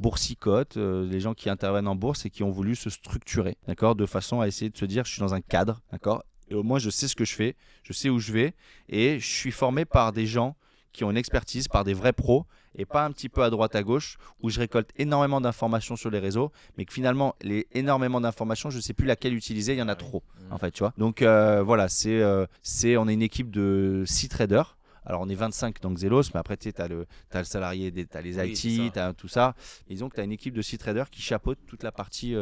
boursicotent, les gens qui interviennent en bourse et qui ont voulu se structurer, d'accord, de façon à essayer de se dire, je suis dans un cadre, d'accord, et au moins je sais ce que je fais, je sais où je vais, et je suis formé par des gens qui ont une expertise, par des vrais pros, et pas un petit peu à droite à gauche, où je récolte énormément d'informations sur les réseaux, mais que finalement, énormément d'informations, je ne sais plus laquelle utiliser, il y en a trop, en fait, tu vois. Donc voilà, on est une équipe de 6 traders. Alors on est 25 dans Xelos, mais après tu as le salarié, tu as les Oui, IT, tu as tout ça. Et disons que tu as une équipe de 6 traders qui chapeaute toute la partie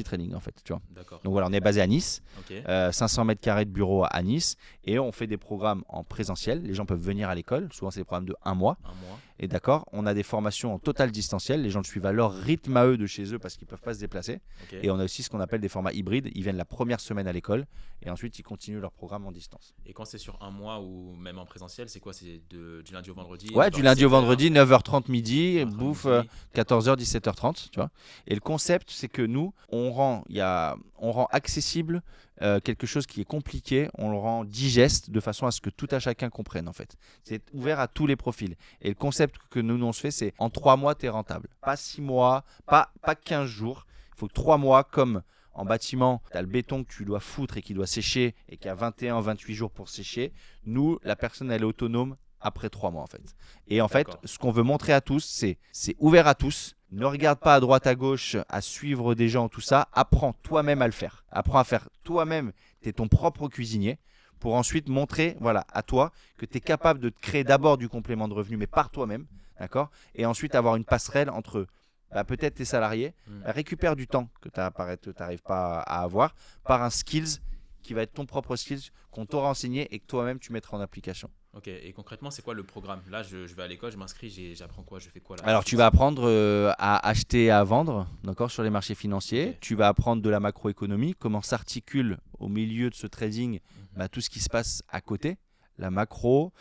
trading, en fait, tu vois. D'accord. Donc voilà, on est basé à Nice, Ok. 500 mètres carrés de bureau à Nice, et on fait des programmes en présentiel. Les gens peuvent venir à l'école, souvent c'est des programmes de 1 mois. Un mois. Et d'accord, on a des formations en total distanciel. Les gens le suivent à leur rythme à eux de chez eux parce qu'ils ne peuvent pas se déplacer. Ok. Et on a aussi ce qu'on appelle des formats hybrides. Ils viennent la première semaine à l'école et ensuite ils continuent leur programme en distance. Et quand c'est sur un mois ou même en présentiel, c'est quoi? C'est du lundi au vendredi? Ouais, du lundi au 17h, vendredi, 9h30 midi, 9h30 bouffe midi. 14h, 17h30, tu vois. Et le concept, c'est que nous, on rend accessible quelque chose qui est compliqué, on le rend digeste de façon à ce que tout à chacun comprenne, en fait. C'est ouvert à tous les profils. Et le concept que nous, on se fait, c'est en 3 mois, tu es rentable. Pas 6 mois, pas 15 jours. Il faut que 3 mois, comme en bâtiment, tu as le béton que tu dois foutre et qui doit sécher et qui a 28 jours pour sécher. Nous, la personne, elle est autonome après 3 mois, en fait. Et en fait, D'accord. ce qu'on veut montrer à tous, c'est ouvert à tous. Ne regarde pas à droite, à gauche, à suivre des gens, tout ça. Apprends toi-même à le faire. Apprends à faire toi-même. Tu es ton propre cuisinier pour ensuite montrer, voilà, à toi que tu es capable de te créer d'abord du complément de revenu, mais par toi-même, d'accord? Et ensuite avoir une passerelle entre peut-être tes salariés, récupère du temps que tu n'arrives pas à avoir par un skills qui va être ton propre skills qu'on t'aura enseigné et que toi-même tu mettras en application. Ok, et concrètement, c'est quoi le programme? Là, je vais à l'école, je m'inscris, j'apprends quoi? Je fais quoi là? Alors, tu vas apprendre à acheter et à vendre, d'accord, sur les marchés financiers. Ok. Tu vas apprendre de la macroéconomie, comment s'articule au milieu de ce trading tout ce qui se passe à côté. La macro,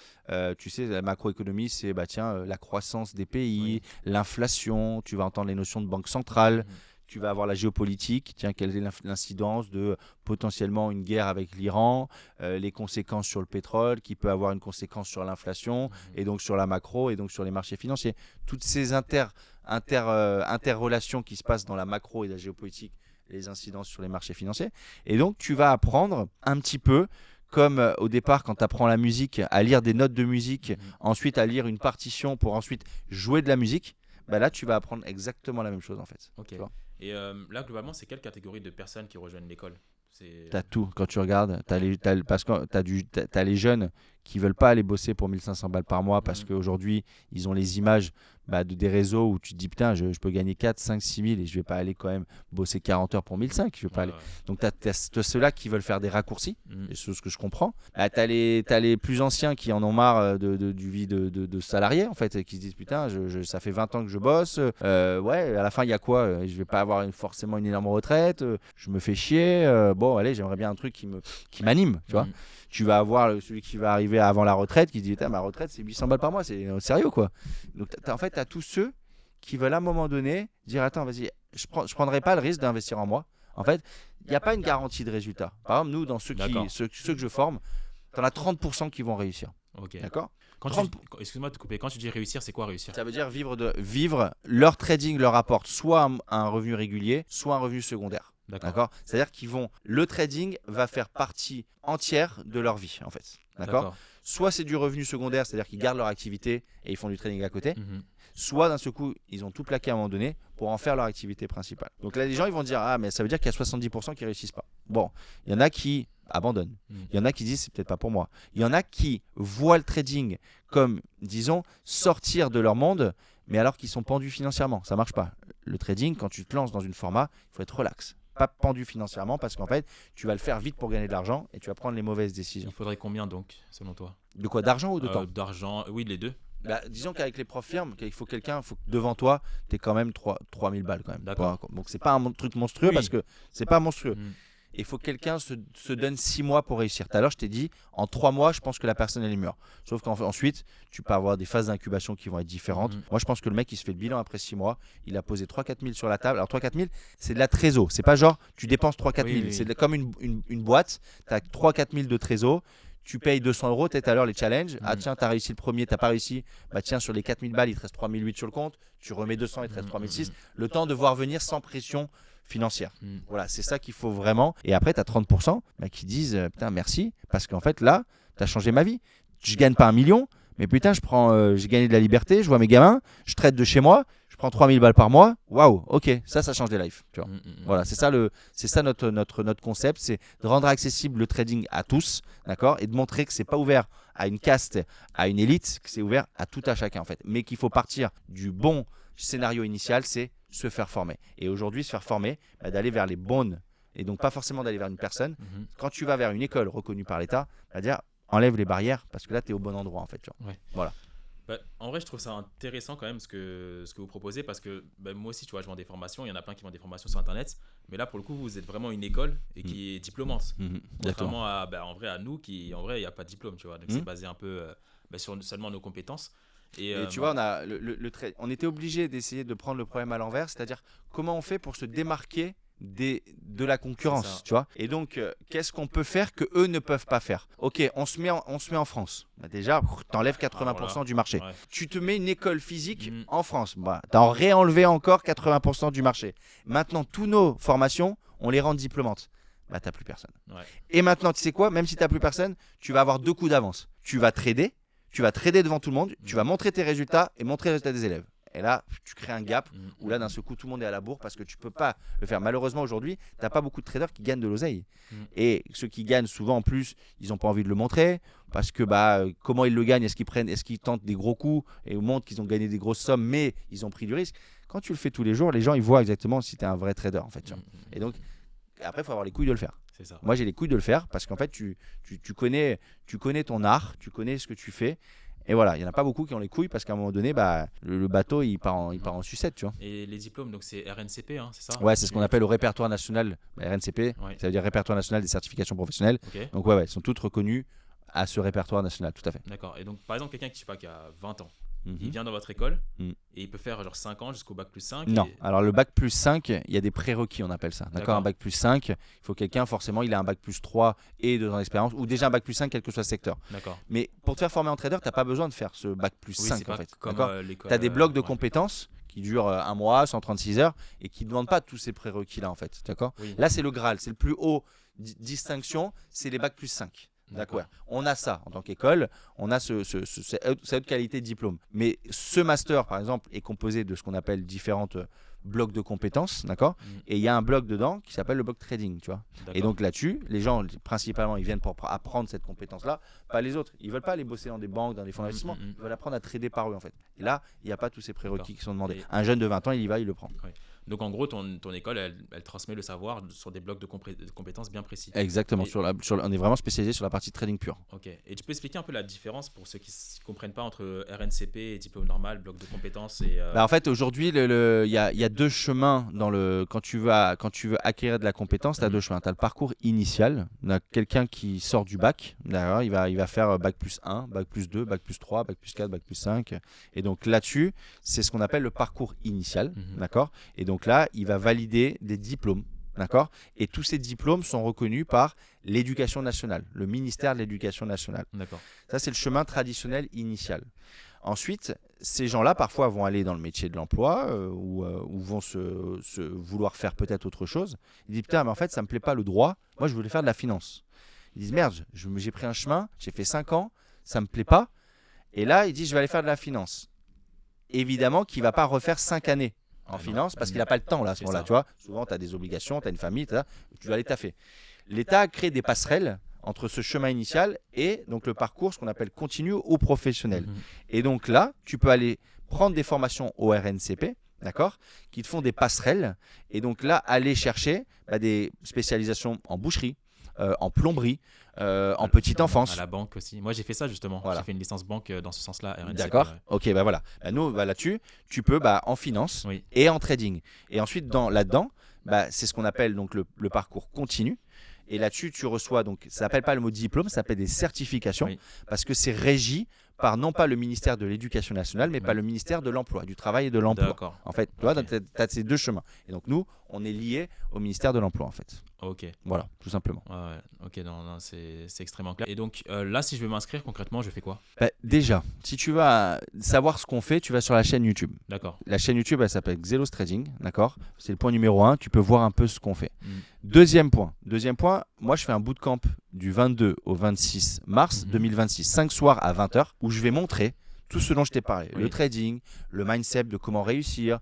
tu sais, la macroéconomie, c'est la croissance des pays, l'inflation. Tu vas entendre les notions de banque centrale. Tu vas avoir la géopolitique, quelle est l'incidence de potentiellement une guerre avec l'Iran, les conséquences sur le pétrole, qui peut avoir une conséquence sur l'inflation, et donc sur la macro, et donc sur les marchés financiers. Toutes ces interrelations qui se passent dans la macro et la géopolitique, les incidences sur les marchés financiers. Et donc, tu vas apprendre un petit peu, comme au départ, quand tu apprends la musique, à lire des notes de musique, ensuite à lire une partition pour ensuite jouer de la musique. Là, tu vas apprendre exactement la même chose, en fait. Ok. Tu vois. Et là, globalement, c'est quelle catégorie de personnes qui rejoignent l'école? T'as tout. Quand tu regardes, parce que t'as les jeunes qui veulent pas aller bosser pour 1500 balles par mois parce qu'aujourd'hui, ils ont les images des réseaux où tu te dis putain, je peux gagner 4, 5, 6 000 et je vais pas aller quand même bosser 40 heures pour 1500. Je vais pas aller. Donc, t'as ceux-là qui veulent faire des raccourcis, et c'est ce que je comprends. T'as les plus anciens qui en ont marre du vie de salarié, en fait, et qui se disent putain, ça fait 20 ans que je bosse. Ouais, à la fin, il y a quoi? Je vais pas avoir forcément une énorme retraite. Je me fais chier. Bon, allez, j'aimerais bien un truc qui m'anime, tu vois. Tu vas avoir celui qui va arriver avant la retraite qui se dit ma retraite c'est 800 balles par mois, c'est sérieux quoi. Donc en fait tu as tous ceux qui veulent à un moment donné dire attends vas-y, je prendrai pas le risque d'investir en moi. En fait il n'y a pas une garantie de résultat. Par exemple nous dans ceux que je forme, tu en as 30% qui vont réussir. Ok. D'accord. Excuse-moi de te couper, quand tu dis réussir, c'est quoi réussir? Ça veut dire vivre leur trading leur apporte soit un revenu régulier, soit un revenu secondaire. D'accord. C'est-à-dire le trading va faire partie entière de leur vie en fait. D'accord. Soit c'est du revenu secondaire, c'est-à-dire qu'ils gardent leur activité et ils font du trading à côté. Soit d'un seul coup, ils ont tout plaqué à un moment donné pour en faire leur activité principale. Donc là, les gens ils vont dire mais ça veut dire qu'il y a 70% qui réussissent pas. Bon, il y en a qui abandonnent. Il y en a qui disent c'est peut-être pas pour moi. Il y en a qui voient le trading comme, disons, sortir de leur monde, mais alors qu'ils sont pendus financièrement. Ça marche pas. Le trading, quand tu te lances dans une format, il faut être relax. Pas pendu financièrement parce qu'en fait, tu vas le faire vite pour gagner de l'argent et tu vas prendre les mauvaises décisions. Il faudrait combien donc, selon toi? De quoi? D'argent ou de temps? D'argent, oui, les deux. Disons qu'avec les profs firmes, il faut que devant toi, tu aies quand même 3000 balles quand même. D'accord. Donc c'est pas un truc monstrueux Oui. parce que c'est pas monstrueux. Mm. Il faut que quelqu'un se donne 6 mois pour réussir. Tout à l'heure, je t'ai dit, en 3 mois, je pense que la personne elle est mûre. Sauf qu'ensuite, tu peux avoir des phases d'incubation qui vont être différentes. Moi, je pense que le mec, il se fait le bilan après 6 mois. Il a posé 3-4 000 sur la table. Alors, 3-4 000, c'est de la trésor. C'est pas genre, tu dépenses 3-4 000. Oui. C'est comme une boîte. Tu as 3-4 000 de trésor. Tu payes 200 €, peut-être à l'heure les challenges. Ah tiens, tu as réussi le premier, tu n'as pas réussi. Bah tiens, sur les 4 000 balles, il te reste 3 800 sur le compte. Tu remets 200, il te reste 3 600. Le temps de voir venir sans pression financière. Voilà, c'est ça qu'il faut vraiment. Et après, tu as 30% qui disent putain, merci, parce qu'en fait, là, tu as changé ma vie. Je gagne pas 1 million, mais putain, j'ai gagné de la liberté, je vois mes gamins, je traite de chez moi, je prends 3 000 balles par mois. Waouh, ok, ça change des lives. Tu vois. Voilà, c'est ça notre concept, c'est de rendre accessible le trading à tous, d'accord, et de montrer que c'est pas ouvert à une caste, à une élite, que c'est ouvert à tout à chacun en fait, mais qu'il faut partir du bon scénario initial, c'est se faire former. Et aujourd'hui, se faire former, d'aller vers les bonnes, et donc pas forcément d'aller vers une personne. Quand tu vas vers une école reconnue par l'État, c'est-à-dire enlève les barrières, parce que là, tu es au bon endroit en fait. Tu vois. Ouais. Voilà. En vrai, je trouve ça intéressant quand même ce que vous proposez, parce que moi aussi, tu vois, je vends des formations, il y en a plein qui vendent des formations sur Internet, mais là, pour le coup, vous êtes vraiment une école et qui est diplômante. Contrairement en vrai, à nous, qui en vrai, il n'y a pas de diplôme, tu vois, donc c'est basé un peu sur seulement nos compétences. Et tu vois, on était obligé d'essayer de prendre le problème à l'envers, c'est-à-dire comment on fait pour se démarquer de la concurrence, tu vois. Et donc, qu'est-ce qu'on peut faire que eux ne peuvent pas faire? Ok, on se met en France. Déjà, t'enlèves 80% du marché. Ouais. Tu te mets une école physique en France. T'en réenlevé encore 80% du marché. Maintenant, toutes nos formations, on les rend diplômantes. T'as plus personne. Ouais. Et maintenant, tu sais quoi? Même si t'as plus personne, tu vas avoir 2 coups d'avance. Tu vas trader devant tout le monde, tu vas montrer tes résultats et montrer les résultats des élèves. Et là, tu crées un gap où là, d'un seul coup, tout le monde est à la bourre parce que tu ne peux pas le faire. Malheureusement, aujourd'hui, tu n'as pas beaucoup de traders qui gagnent de l'oseille. Et ceux qui gagnent, souvent, en plus, ils n'ont pas envie de le montrer parce que comment ils le gagnent? Est-ce qu'ils tentent des gros coups et montrent qu'ils ont gagné des grosses sommes, mais ils ont pris du risque? Quand tu le fais tous les jours, les gens, ils voient exactement si tu es un vrai trader, en fait. Tu vois. Et donc, après, il faut avoir les couilles de le faire. C'est ça. Moi, j'ai les couilles de le faire parce qu'en fait, tu connais ton art, tu connais ce que tu fais. Et voilà, il n'y en a pas beaucoup qui ont les couilles parce qu'à un moment donné, le bateau, il part en sucette, tu vois. Et les diplômes, donc c'est RNCP, hein, c'est ça? Ouais, c'est ce qu'on appelle le répertoire national, RNCP, ça veut dire répertoire national des certifications professionnelles. Okay. Donc ouais, ils sont toutes reconnues à ce répertoire national, tout à fait. D'accord. Et donc, par exemple, quelqu'un qui a 20 ans, il vient dans votre école et il peut faire genre 5 ans jusqu'au bac plus 5. Non, alors le bac plus 5, il y a des prérequis, on appelle ça. D'accord. Un bac plus 5, il faut quelqu'un, forcément, il a un bac plus 3 et 2 ans d'expérience, ou déjà un bac plus 5, quel que soit le secteur. D'accord. Mais pour te faire former en trader, tu n'as pas besoin de faire ce bac plus 5 en fait. Tu as des blocs de compétences qui durent 1 mois, 136 heures, et qui ne demandent pas tous ces prérequis-là en fait. D'accord. Là, c'est le Graal, c'est le plus haut distinction, c'est les bacs plus 5. D'accord. On a ça en tant qu'école, on a cette haute qualité de diplôme. Mais ce master, par exemple, est composé de ce qu'on appelle différentes blocs de compétences, d'accord. Et il y a un bloc dedans qui s'appelle le bloc trading, tu vois. Et donc là-dessus, les gens, principalement, ils viennent pour apprendre cette compétence-là, pas les autres. Ils veulent pas aller bosser dans des banques, dans des fonds d'investissement. Ils veulent apprendre à trader par eux, en fait. Et là, il n'y a pas tous ces prérequis qui sont demandés. Un jeune de 20 ans, il y va, il le prend. Ouais. Donc en gros, ton école, elle transmet le savoir sur des blocs de compétences bien précis. Exactement. On est vraiment spécialisé sur la partie trading pure. Ok. Et tu peux expliquer un peu la différence pour ceux qui ne comprennent pas entre RNCP et diplôme normal, bloc de compétences et en fait, aujourd'hui, il y a 2 chemins quand tu veux acquérir de la compétence. Tu as 2 chemins. Tu as le parcours initial. On a quelqu'un qui sort du bac. D'accord, il va faire bac plus 1, bac plus 2, bac plus 3, bac plus 4, bac plus 5. Et donc là-dessus, c'est ce qu'on appelle le parcours initial. D'accord. Et donc là, il va valider des diplômes, d'accord. Et tous ces diplômes sont reconnus par l'Éducation nationale, le ministère de l'Éducation nationale. D'accord. Ça, c'est le chemin traditionnel initial. Ensuite, ces gens-là, parfois, vont aller dans le métier de l'emploi ou vont se vouloir faire peut-être autre chose. Ils disent, putain, mais en fait, ça ne me plaît pas le droit. Moi, je voulais faire de la finance. Ils disent, merde, j'ai pris un chemin, j'ai fait 5 ans, ça ne me plaît pas. Et là, il dit, je vais aller faire de la finance. Évidemment qu'il ne va pas refaire 5 années en finance parce qu'il n'a pas le temps là, à ce moment-là. Tu vois, souvent, tu as des obligations, tu as une famille, tu dois aller taffer. L'État a créé des passerelles entre ce chemin initial et donc le parcours, ce qu'on appelle continu ou professionnel. Et donc là, tu peux aller prendre des formations au RNCP, d'accord, qui te font des passerelles. Et donc là, aller chercher des spécialisations en boucherie, en plomberie, en petite enfance. À la banque aussi. Moi, j'ai fait ça justement. Voilà. J'ai fait une licence banque dans ce sens-là. RNC, D'accord. ouais. Ok, bah voilà. Bah, nous, bah, là-dessus, tu peux en finance Oui. et en trading. Et ensuite, là-dedans, c'est ce qu'on appelle donc le parcours continu. Et là-dessus, tu reçois, donc ça s'appelle pas le mot diplôme, ça s'appelle des certifications, Oui. parce que c'est régi par non pas le ministère de l'Éducation nationale, mais par le ministère de l'Emploi, du Travail et de l'Emploi. D'accord. En fait, tu vois, Ok. tu as ces deux chemins. Et donc nous, on est liés au ministère de l'Emploi, en fait. Ok. Voilà, tout simplement. Ouais. Ok, non, c'est extrêmement clair. Et donc là, si je veux m'inscrire concrètement, je fais quoi? Bah, déjà, si tu vas savoir ce qu'on fait, tu vas sur la chaîne YouTube. D'accord. La chaîne YouTube, elle s'appelle Xelos Trading, d'accord? C'est le point numéro 1, tu peux voir un peu ce qu'on fait. Mm. Deuxième point, moi je fais un bootcamp du 22 au 26 mars 2026, 5 soirs à 20h, où je vais montrer tout ce dont je t'ai parlé. Oui. Le trading, le mindset de comment réussir,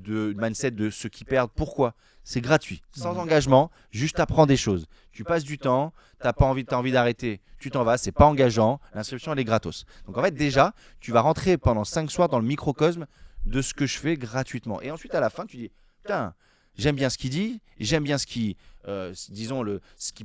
le mindset de ceux qui perdent, pourquoi. C'est gratuit, sans engagement, juste apprends des choses. Tu passes du temps, t'as envie d'arrêter, tu t'en vas, c'est pas engageant, l'inscription elle est gratos. Donc en fait déjà, tu vas rentrer pendant 5 soirs dans le microcosme de ce que je fais gratuitement. Et ensuite à la fin, tu dis, putain, j'aime bien ce qu'il dit, j'aime bien ce qu'il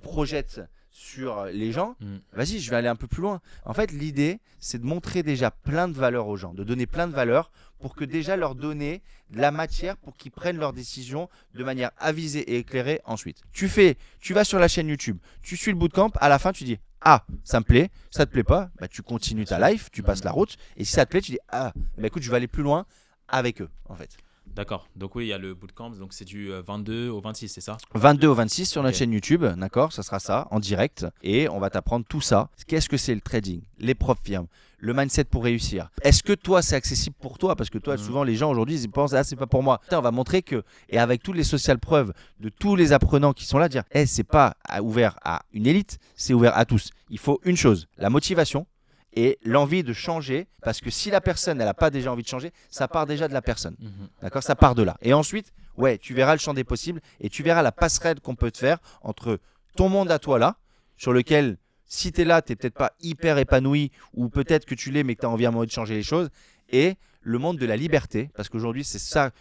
projette sur les gens. Vas-y, je vais aller un peu plus loin. En fait, l'idée, c'est de montrer déjà plein de valeurs aux gens, de donner plein de valeurs pour que déjà leur donner de la matière pour qu'ils prennent leurs décisions de manière avisée et éclairée ensuite. Tu vas sur la chaîne YouTube, tu suis le bootcamp, à la fin, tu dis ah, ça me plaît, ça te plaît pas, bah, tu continues ta life, tu passes la route, et si ça te plaît, tu dis ah, bah, écoute, je vais aller plus loin avec eux en fait. D'accord. Donc oui, il y a le bootcamp, donc c'est du 22 au 26, c'est ça? 22 au 26 sur notre Ok. chaîne YouTube, d'accord? Ça sera ça, en direct. Et on va t'apprendre tout ça. Qu'est-ce que c'est le trading? Les propres firmes, le mindset pour réussir. Est-ce que toi, c'est accessible pour toi? Parce que toi, souvent, les gens aujourd'hui, ils pensent, ah, c'est pas pour moi. Putain, on va montrer que, et avec toutes les social preuves de tous les apprenants qui sont là, dire, c'est pas ouvert à une élite, c'est ouvert à tous. Il faut une chose, la motivation et l'envie de changer, parce que si la personne elle n'a pas déjà envie de changer, ça part déjà de la personne. D'accord, ça part de là. Et ensuite, ouais, tu verras le champ des possibles et tu verras la passerelle qu'on peut te faire entre ton monde à toi là, sur lequel si tu es là, tu n'es peut-être pas hyper épanoui, ou peut-être que tu l'es mais que tu as envie à un moment de changer les choses, et le monde de la liberté, parce qu'aujourd'hui c'est ça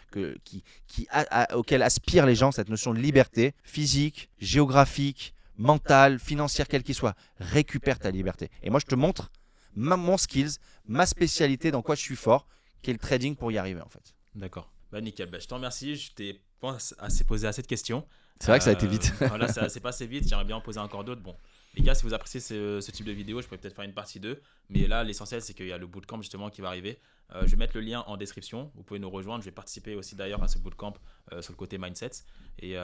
auquel aspirent les gens, cette notion de liberté physique, géographique, mentale, financière, quelle qu'il soit. Récupère ta liberté. Et moi je te montre mon skills, ma spécialité, dans quoi je suis fort, qui est le trading pour y arriver en fait. D'accord. Bah nickel. Bah, je te remercie. Je t'ai pas assez posé assez de questions. C'est vrai que ça a été vite. Voilà, c'est passé vite. J'aimerais bien en poser encore d'autres. Bon, les gars, si vous appréciez ce type de vidéo, je pourrais peut-être faire une partie 2. Mais là, l'essentiel, c'est qu'il y a le bootcamp justement qui va arriver. Je vais mettre le lien en description. Vous pouvez nous rejoindre. Je vais participer aussi d'ailleurs à ce bootcamp sur le côté mindset. Et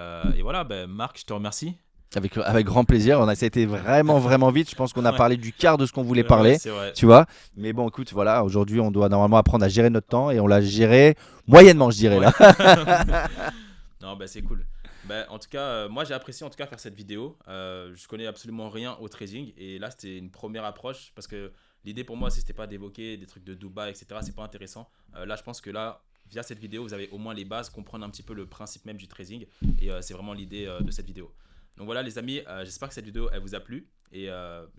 voilà, bah, Marc, je te remercie. Avec grand plaisir. Ça a été vraiment vite. Je pense qu'on a parlé du quart de ce qu'on voulait parler. Ouais, c'est vrai. Tu vois. Mais bon, écoute, voilà. Aujourd'hui, on doit normalement apprendre à gérer notre temps et on l'a géré moyennement, je dirais là. Non, bah c'est cool. Bah, en tout cas, moi j'ai apprécié en tout cas faire cette vidéo. Je connais absolument rien au trading et là c'était une première approche parce que l'idée pour moi c'était pas d'évoquer des trucs de Dubaï, etc. C'est pas intéressant. Là je pense que là via cette vidéo vous avez au moins les bases, comprendre un petit peu le principe même du trading et c'est vraiment l'idée de cette vidéo. Donc voilà les amis, j'espère que cette vidéo elle vous a plu et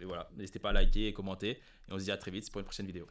voilà, n'hésitez pas à liker et commenter et on se dit à très vite pour une prochaine vidéo.